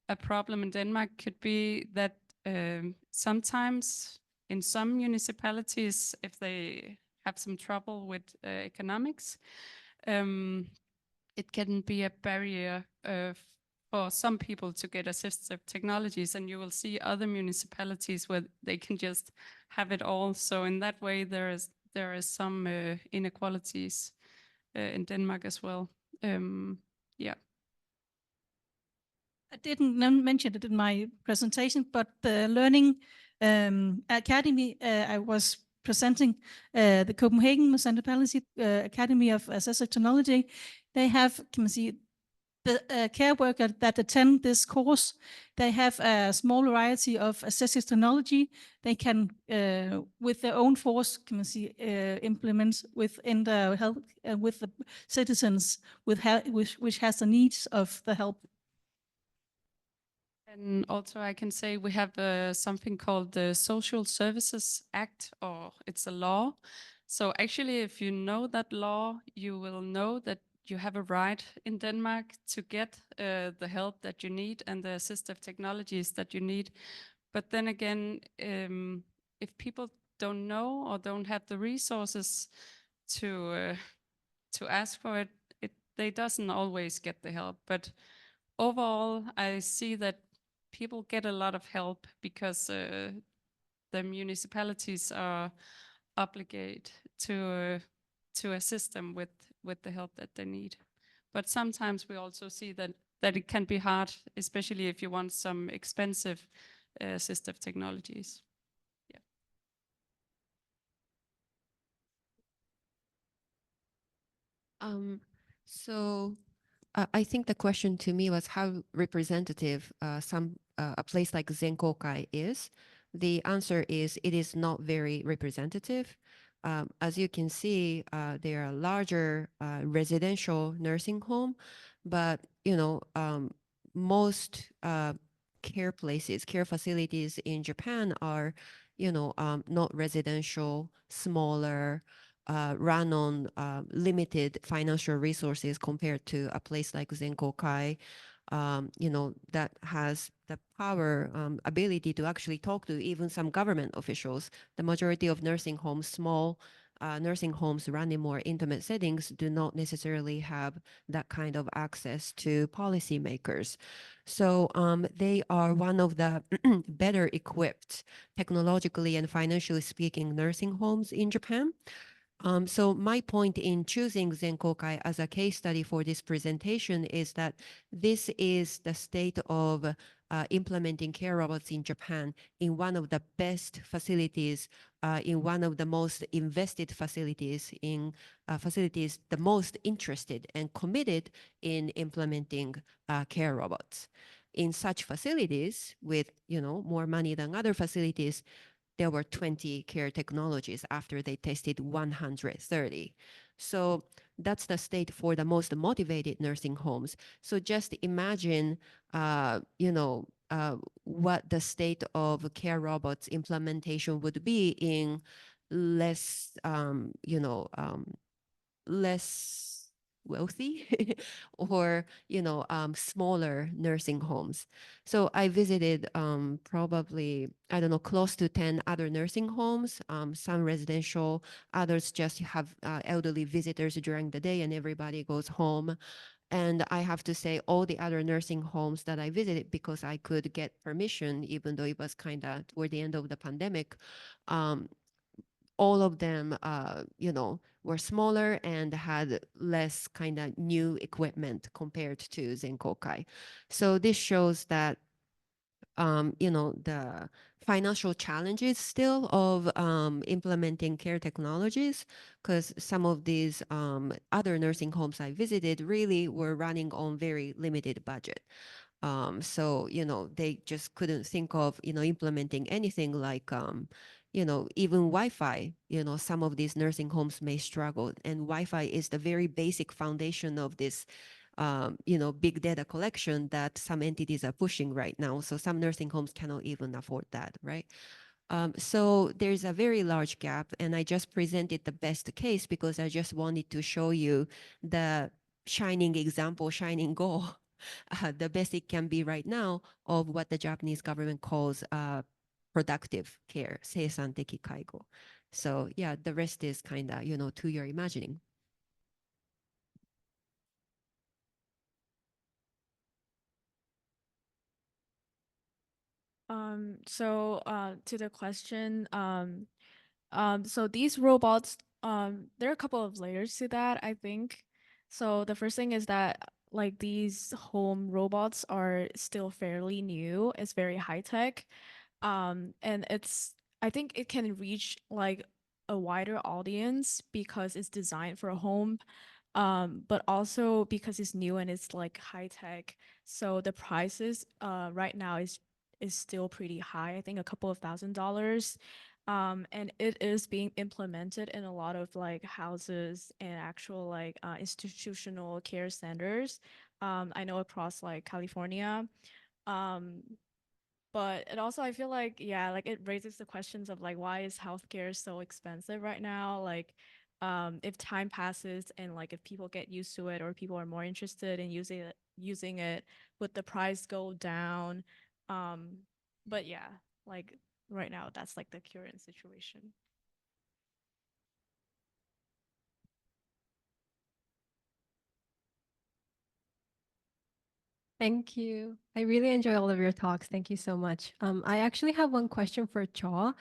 a problem in Denmark could be that sometimes in some municipalities, if they have some trouble with economics, it can be a barrier for some people to get assistive technologies, and you will see other municipalities where they can just have it all. So in that way, there is some inequalities in Denmark as well. Yeah. I didn't mention it in my presentation, but the Learning Academy I was presenting, the Copenhagen Municipality Academy of Assistive Technology, they have, can man sige, the care worker that attend this course, they have a small variety of assistive technology they can, with their own force, can man sige, implement within the health, with the citizens with which has the needs of the help. And also I can say we have something called the Social Services Act, or it's a law. So actually, if you know that law, you will know that you have a right in Denmark to get the help that you need and the assistive technologies that you need. But then again, if people don't know or don't have the resources to ask for it, they doesn't always get the help. But overall, I see that people get a lot of help because the municipalities are obligated to assist them with the help that they need. But sometimes we also see that it can be hard, especially if you want some expensive assistive technologies. Yeah. So I think the question to me was how representative a place like Zenkokai is. The answer is it is not very representative. As you can see, they are a larger residential nursing home, but most care facilities in Japan are, not residential, smaller, run on limited financial resources compared to a place like Zenkokai, that has the power, ability to actually talk to even some government officials. The majority of nursing homes, small nursing homes run in more intimate settings, do not necessarily have that kind of access to policymakers. So they are one of the better equipped, technologically and financially speaking, nursing homes in Japan. So my point in choosing Zenkokai as a case study for this presentation is that this is the state of implementing care robots in Japan in one of the best facilities, in one of the most invested facilities, in facilities the most interested and committed in implementing care robots. In such facilities with, more money than other facilities, there were 20 care technologies after they tested 130. So that's the state for the most motivated nursing homes. So just imagine, what the state of care robots implementation would be in less wealthy or, smaller nursing homes. So I visited probably, I don't know, close to 10 other nursing homes, some residential, others just have elderly visitors during the day and everybody goes home. And I have to say, all the other nursing homes that I visited, because I could get permission, even though it was kind of toward the end of the pandemic, um, all of them, were smaller and had less kind of new equipment compared to Zenkokai. So this shows that the financial challenges still of implementing care technologies, because some of these other nursing homes I visited really were running on very limited budget. So, they just couldn't think of, implementing anything like, even Wi-Fi. Some of these nursing homes may struggle, and Wi-Fi is the very basic foundation of this big data collection that some entities are pushing right now. So some nursing homes cannot even afford that, right? So there's a very large gap, and I just presented the best case because I just wanted to show you the shining example, shining goal, the best it can be right now of what the Japanese government calls productive care, 生産的介護. So yeah, the rest is kind of, to your imagining. To the question, so these robots, there are a couple of layers to that, I think. So the first thing is that like these home robots are still fairly new. It's very high tech. And I think it can reach like a wider audience because it's designed for a home. But also because it's new and it's like high tech. So the prices right now is still pretty high. I think a couple of $1,000s. And it is being implemented in a lot of like houses and actual like institutional care centers. I know across like California. Um, but it also, I feel like, yeah, like it raises the questions of like, why is healthcare so expensive right now? Like, if time passes and like if people get used to it or people are more interested in using it, would the price go down? But yeah, like right now, that's like the current situation. Thank you. I really enjoy all of your talks. Thank you so much. I actually have one question for Chau.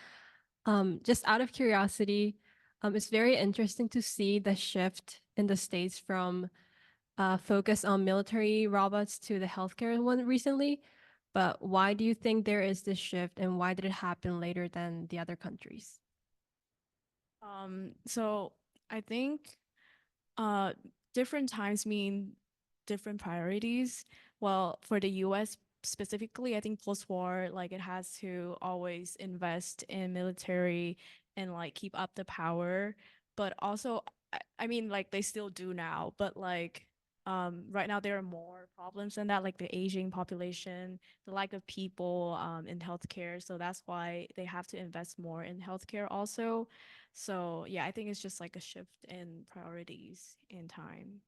Just out of curiosity, it's very interesting to see the shift in the States from focus on military robots to the healthcare one recently. But why do you think there is this shift, and why did it happen later than the other countries? So I think different times mean different priorities. Well, for the US specifically, I think post-war, like it has to always invest in military and like keep up the power. But also, I mean, like they still do now, but like right now there are more problems than that, like the aging population, the lack of people in healthcare. So that's why they have to invest more in healthcare also. So yeah, I think it's just like a shift in priorities in time.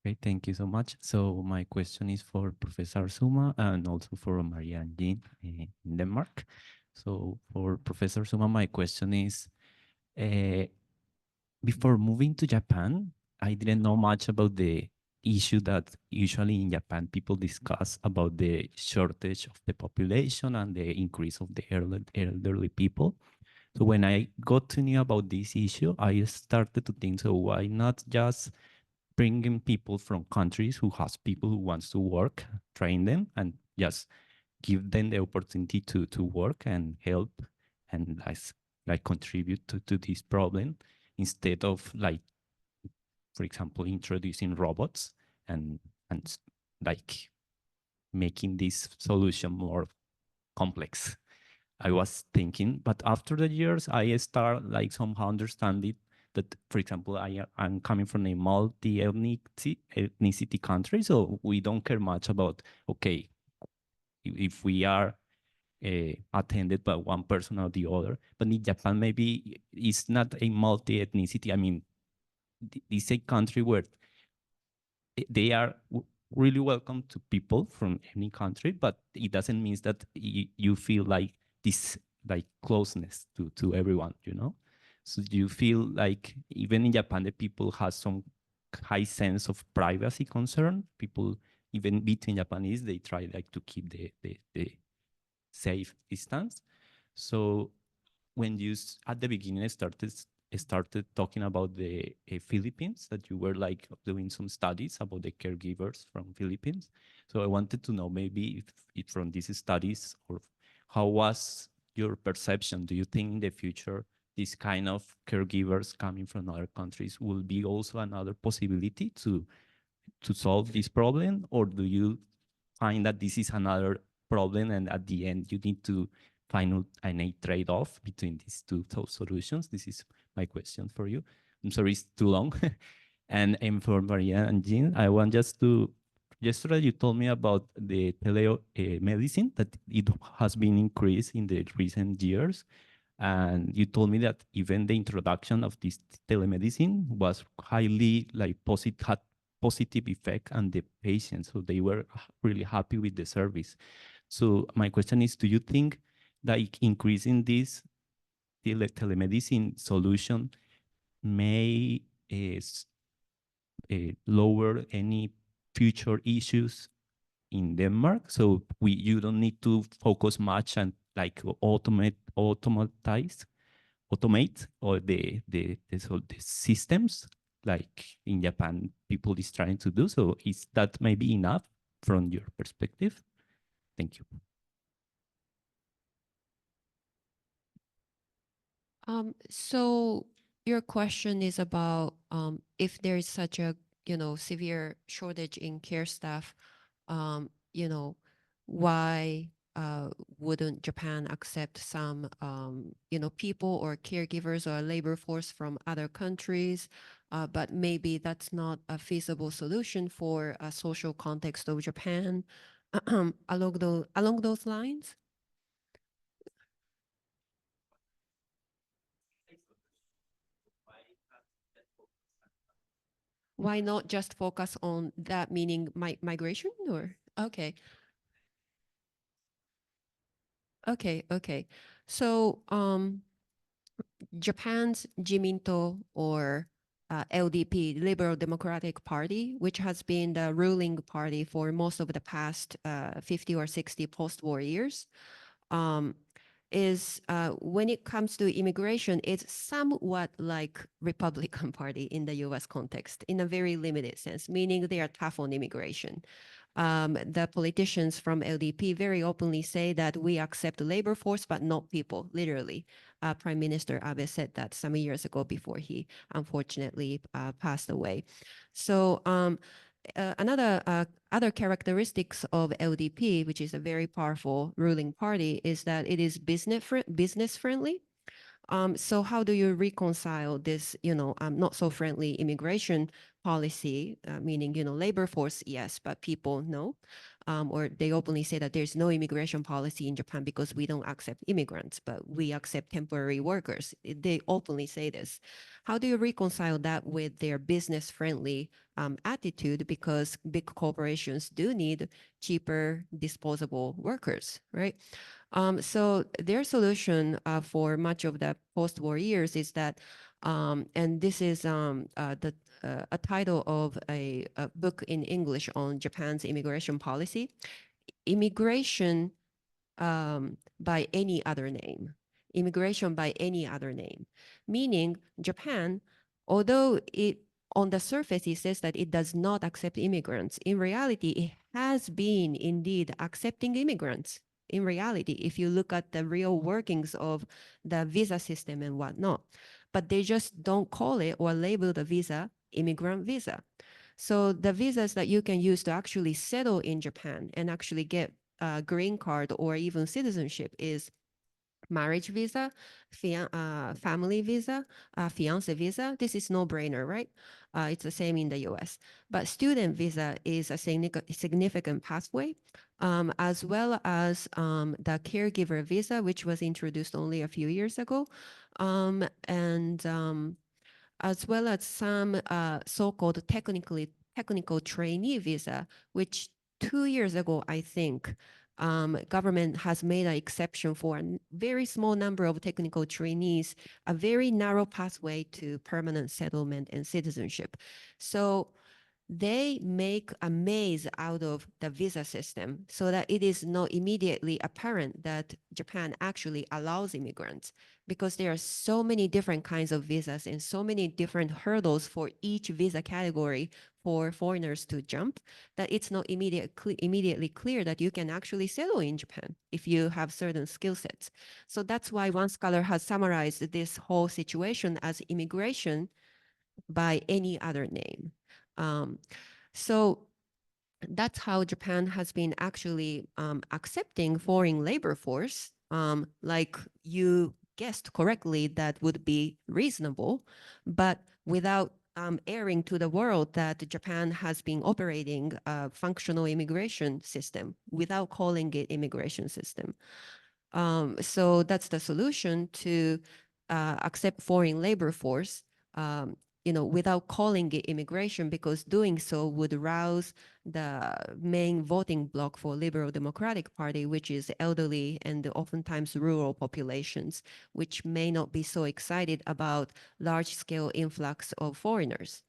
Okay, thank you so much. So my question is for Professor Suma and also for Maria and Jeanne in Denmark. So for Professor Suma, my question is, before moving to Japan, I didn't know much about the issue that usually in Japan people discuss about the shortage of the population and the increase of the elderly people. So when I got to know about this issue, I started to think, so why not just bringing people from countries who has people who wants to work, train them, and just give them the opportunity to work and help and like contribute to this problem instead of like, for example, introducing robots and like making this solution more complex. I was thinking, but after the years, I start like somehow understanding that, for example, I'm coming from a multi-ethnicity country, so we don't care much about, okay, if we are attended by one person or the other. But in Japan, maybe it's not a multi-ethnicity. I mean, it's a country where they are really welcome to people from any country, but it doesn't mean that you feel like this like closeness to everyone, you know? So you feel like even in Japan, the people have some high sense of privacy concern. People, even between Japanese, they try like to keep the safe distance. So when you at the beginning started talking about the Philippines, that you were like doing some studies about the caregivers from Philippines. So I wanted to know maybe if from these studies, or how was your perception? Do you think in the future this kind of caregivers coming from other countries will be also another possibility to solve this problem, or do you find that this is another problem and at the end you need to find a trade-off between these two solutions? This is my question for you. I'm sorry it's too long. And for Maria and Jean, I want just to, yesterday you told me about the telemedicine, that it has been increased in the recent years. And you told me that even the introduction of this telemedicine was highly like had positive effect on the patients. So they were really happy with the service. So my question is, do you think that increasing this telemedicine solution may lower any future issues in Denmark? So you don't need to focus much on like automate or the systems like in Japan people is trying to do. So is that maybe enough from your perspective? Thank you. So your question is about if there is such a severe shortage in care staff, why wouldn't Japan accept some people or caregivers or labor force from other countries? But maybe that's not a feasible solution for a social context of Japan. Along those lines. Why not just focus on that, meaning migration? Or okay. So Japan's Jiminto, or LDP, Liberal Democratic Party, which has been the ruling party for most of the past 50 or 60 post-war years, is when it comes to immigration, it's somewhat like Republican Party in the US context in a very limited sense, meaning they are tough on immigration. The politicians from LDP very openly say that we accept the labor force, but not people, literally. Prime Minister Abe said that some years ago before he unfortunately passed away. So other characteristics of LDP, which is a very powerful ruling party, is that it is business friendly. So how do you reconcile this, not so friendly immigration policy, meaning, labor force, yes, but people, no? Or they openly say that there's no immigration policy in Japan because we don't accept immigrants, but we accept temporary workers. They openly say this. How do you reconcile that with their business-friendly attitude? Because big corporations do need cheaper disposable workers, right? So their solution for much of the post-war years is that, and this is a title of a book in English on Japan's immigration policy, Immigration by Any Other Name. Immigration by any other name. Meaning Japan, although on the surface, it says that it does not accept immigrants. In reality, it has been indeed accepting immigrants. In reality, if you look at the real workings of the visa system and whatnot, but they just don't call it or label the visa immigrant visa. So the visas that you can use to actually settle in Japan and actually get a green card or even citizenship is marriage visa, family visa, fiance visa. This is no-brainer, right? It's the same in the US. But student visa is a significant pathway, as well as the caregiver visa, which was introduced only a few years ago, as well as some so-called technical trainee visa, which 2 years ago, I think, government has made an exception for a very small number of technical trainees, a very narrow pathway to permanent settlement and citizenship. So they make a maze out of the visa system so that it is not immediately apparent that Japan actually allows immigrants, because there are so many different kinds of visas and so many different hurdles for each visa category for foreigners to jump, that it's not immediately clear that you can actually settle in Japan if you have certain skill sets. So that's why one scholar has summarized this whole situation as immigration by any other name. So that's how Japan has been actually accepting foreign labor force. Like you guessed correctly, that would be reasonable, but without airing to the world that Japan has been operating a functional immigration system without calling it immigration system. So that's the solution to accept foreign labor force, without calling it immigration, because doing so would rouse the main voting bloc for Liberal Democratic Party, which is elderly and oftentimes rural populations, which may not be so excited about large-scale influx of foreigners.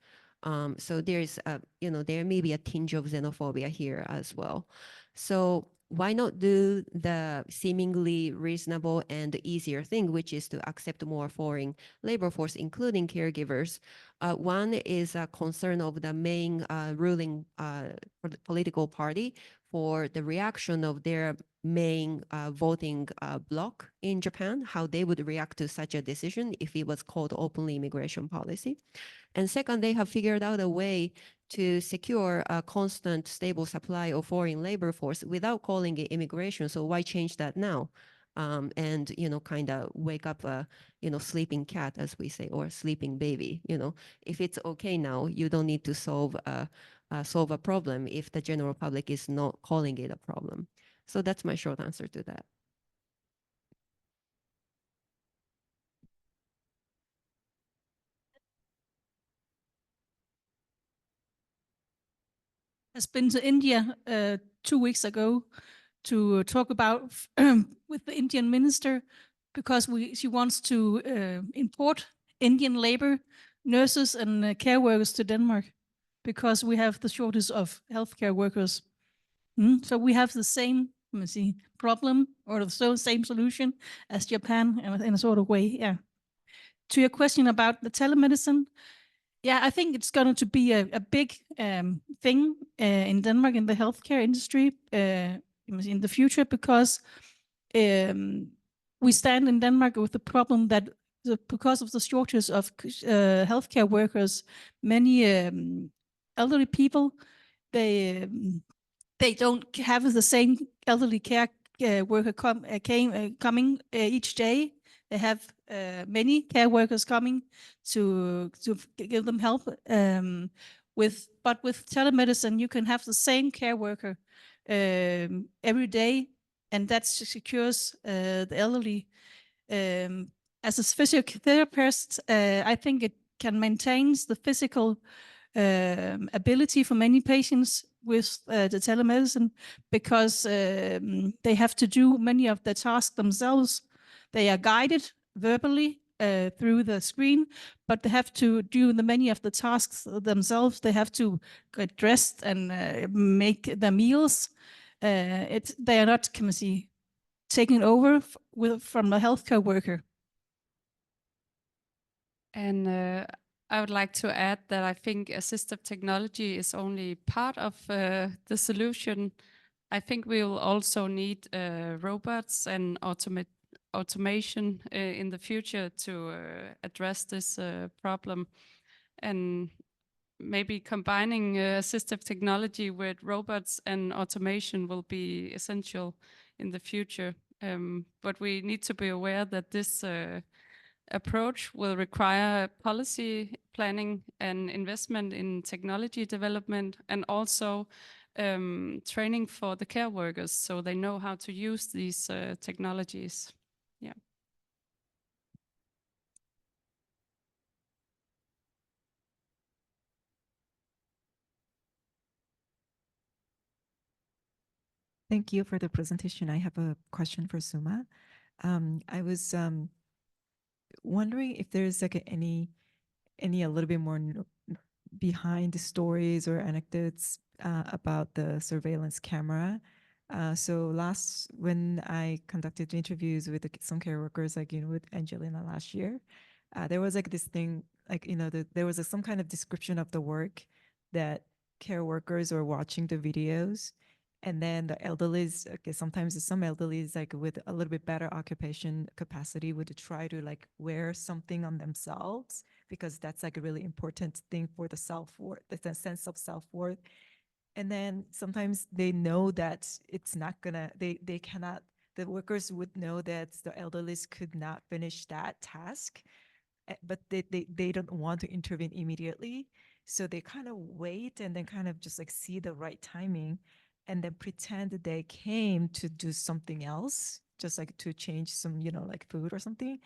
So there's, there may be a tinge of xenophobia here as well. So why not do the seemingly reasonable and easier thing, which is to accept more foreign labor force, including caregivers? One is a concern of the main ruling political party for the reaction of their main voting bloc in Japan, how they would react to such a decision if it was called openly immigration policy. And second, they have figured out a way to secure a constant, stable supply of foreign labor force without calling it immigration. So why change that now? And, kind of wake up a, sleeping cat, as we say, or sleeping baby. If it's okay now, you don't need to solve a problem if the general public is not calling it a problem. So that's my short answer to that. Has been to India 2 weeks ago to talk about with the Indian minister, because she wants to import Indian labor, nurses and care workers to Denmark, because we have the shortage of healthcare workers. So we have the same problem, or the same solution as Japan in a sort of way. Yeah. To your question about the telemedicine, yeah, I think it's going to be a big thing in Denmark in the healthcare industry in the future, because we stand in Denmark with the problem that because of the shortage of healthcare workers, many elderly people, they don't have the same elderly care worker coming each day. They have many care workers coming to give them help. But with telemedicine, you can have the same care worker every day, and that secures the elderly. As a physiotherapist, I think it can maintain the physical ability for many patients with the telemedicine, because they have to do many of the tasks themselves. They are guided verbally through the screen, but they have to do many of the tasks themselves. They have to get dressed and make the meals. They are not, can man sige, taken over from a healthcare worker. And I would like to add that I think assistive technology is only part of the solution. I think we will also need robots and automation in the future to address this problem. And maybe combining assistive technology with robots and automation will be essential in the future. But we need to be aware that this approach will require policy planning and investment in technology development, and also training for the care workers so they know how to use these technologies. Yeah. Thank you for the presentation. I have a question for Suma. I was wondering if there's like any a little bit more behind the stories or anecdotes about the surveillance camera. So when I conducted interviews with some care workers, like, with Angelina last year, there was like this thing, like, there was some kind of description of the work that care workers were watching the videos. And then the elderlies, okay, sometimes some elderlies, like with a little bit better occupation capacity, would try to like wear something on themselves, because that's like a really important thing for the self-worth, the sense of self-worth. And then sometimes they know that it's not gonna, they cannot, the workers would know that the elderlies could not finish that task, but they don't want to intervene immediately. So they kind of wait and then kind of just like see the right timing and then pretend that they came to do something else, just like to change some, like food or something.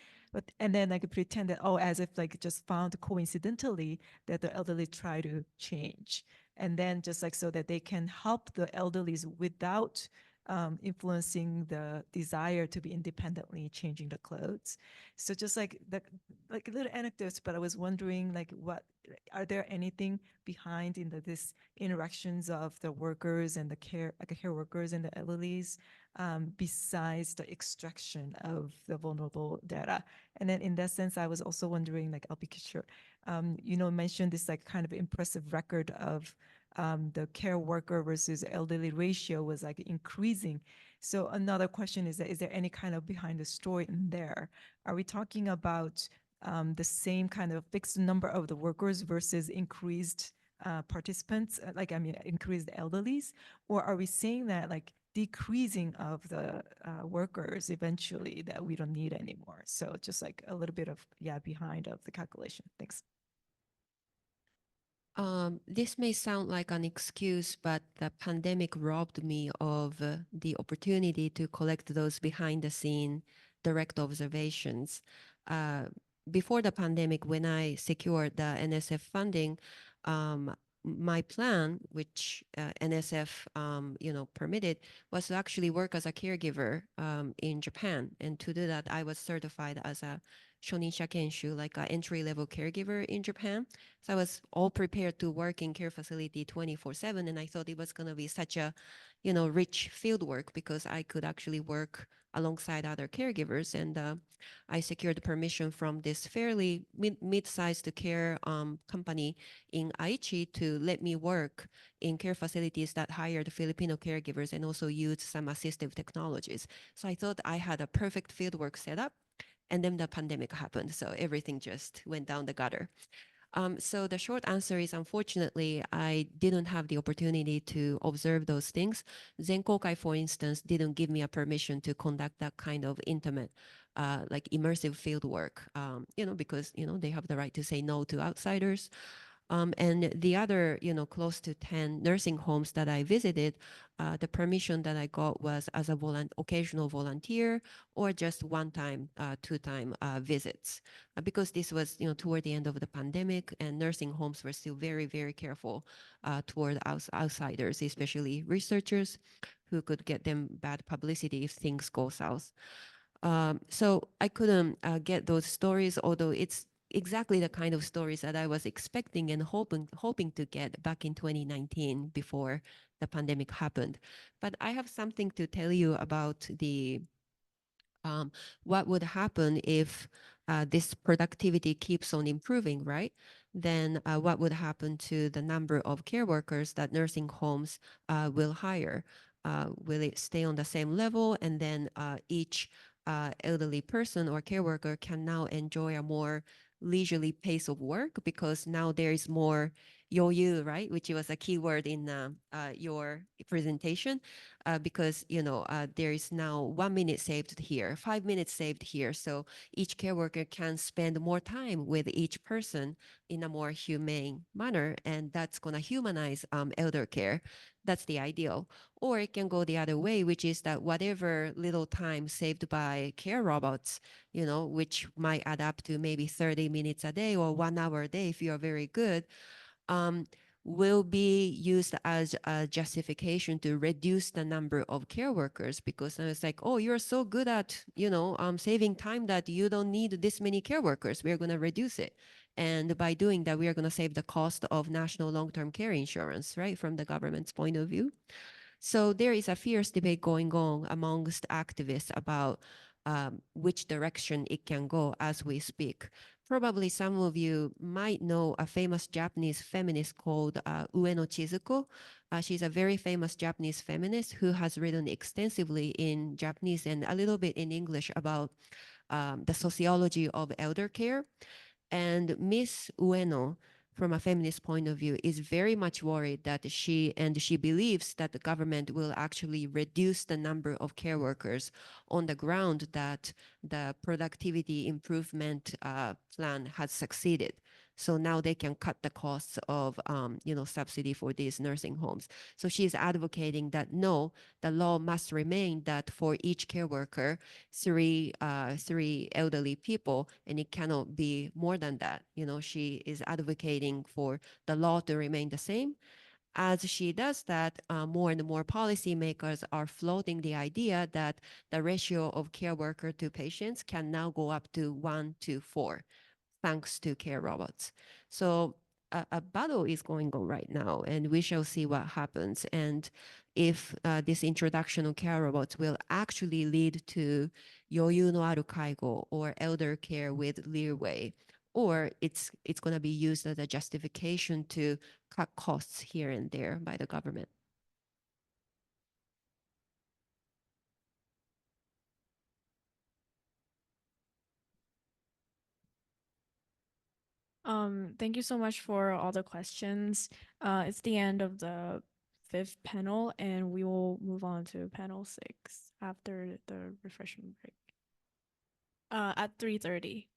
And then like pretend that, oh, as if like just found coincidentally that the elderly try to change. And then just like so that they can help the elderlies without influencing the desire to be independently changing the clothes. So just like little anecdotes, but I was wondering, like, are there anything behind in this interactions of the workers and the care workers and the elderlies, besides the extraction of the vulnerable data? And then in that sense, I was also wondering, like, I'll be sure, mentioned this like kind of impressive record of the care worker versus elderly ratio was like increasing. So another question is that, is there any kind of behind the story in there? Are we talking about the same kind of fixed number of the workers versus increased participants, increased elderlies? Or are we saying that like decreasing of the workers eventually, that we don't need anymore? So just like a little bit of, behind of the calculation. Thanks. This may sound like an excuse, but the pandemic robbed me of the opportunity to collect those behind the scene direct observations. Before the pandemic, when I secured the NSF funding, my plan, which NSF permitted, was to actually work as a caregiver in Japan. And to do that, I was certified as a Shonisha Kenshu, like an entry-level caregiver in Japan. So I was all prepared to work in care facility 24/7, and I thought it was going to be such a, rich field work, because I could actually work alongside other caregivers. And I secured permission from this fairly mid-sized care company in Aichi to let me work in care facilities that hired Filipino caregivers and also used some assistive technologies. So I thought I had a perfect fieldwork setup. And then the pandemic happened, so everything just went down the gutter. So the short answer is, unfortunately, I didn't have the opportunity to observe those things. Zenkokai, for instance, didn't give me a permission to conduct that kind of intimate, like immersive field work, because, they have the right to say no to outsiders. And the other, close to 10 nursing homes that I visited, the permission that I got was as a occasional volunteer, or just one-time, two-time visits. Because this was, toward the end of the pandemic, and nursing homes were still very, very careful toward outsiders, especially researchers, who could get them bad publicity if things go south. So I couldn't get those stories, although it's exactly the kind of stories that I was expecting and hoping to get back in 2019 before the pandemic happened. But I have something to tell you about the what would happen if this productivity keeps on improving, right? Then what would happen to the number of care workers that nursing homes will hire? Will it stay on the same level, and then each elderly person or care worker can now enjoy a more leisurely pace of work, because now there is more yoyu, right? Which was a keyword in your presentation, because there is now 1 minute saved here, 5 minutes saved here. So each care worker can spend more time with each person in a more humane manner, and that's gonna humanize elder care. That's the ideal. Or it can go the other way, which is that whatever little time saved by care robots, which might add up to maybe 30 minutes a day or 1 hour a day if you're very good, will be used as a justification to reduce the number of care workers, because it's like, oh, you're so good at, saving time that you don't need this many care workers. We're going to reduce it. And by doing that, we are going to save the cost of national long-term care insurance, right, from the government's point of view. So there is a fierce debate going on amongst activists about which direction it can go as we speak. Probably some of you might know a famous Japanese feminist called Ueno Chizuko. She's a very famous Japanese feminist who has written extensively in Japanese and a little bit in English about the sociology of elder care. And Miss Ueno, from a feminist point of view, is very much worried that she believes that the government will actually reduce the number of care workers on the ground that the productivity improvement plan has succeeded. So now they can cut the costs of, subsidy for these nursing homes. So she's advocating that no, the law must remain that for each care worker, three elderly people, and it cannot be more than that. She is advocating for the law to remain the same. As she does that, more and more policymakers are floating the idea that the ratio of care worker to patients can now go up to 1 to 4, thanks to care robots. So a battle is going on right now, and we shall see what happens. And if this introduction of care robots will actually lead to yoyu no aru kaigo, or elder care with leeway, or it's going to be used as a justification to cut costs here and there by the government. Thank you so much for all the questions. It's the end of the 5th panel, and we will move on to panel 6 after the refreshment break at 3:30.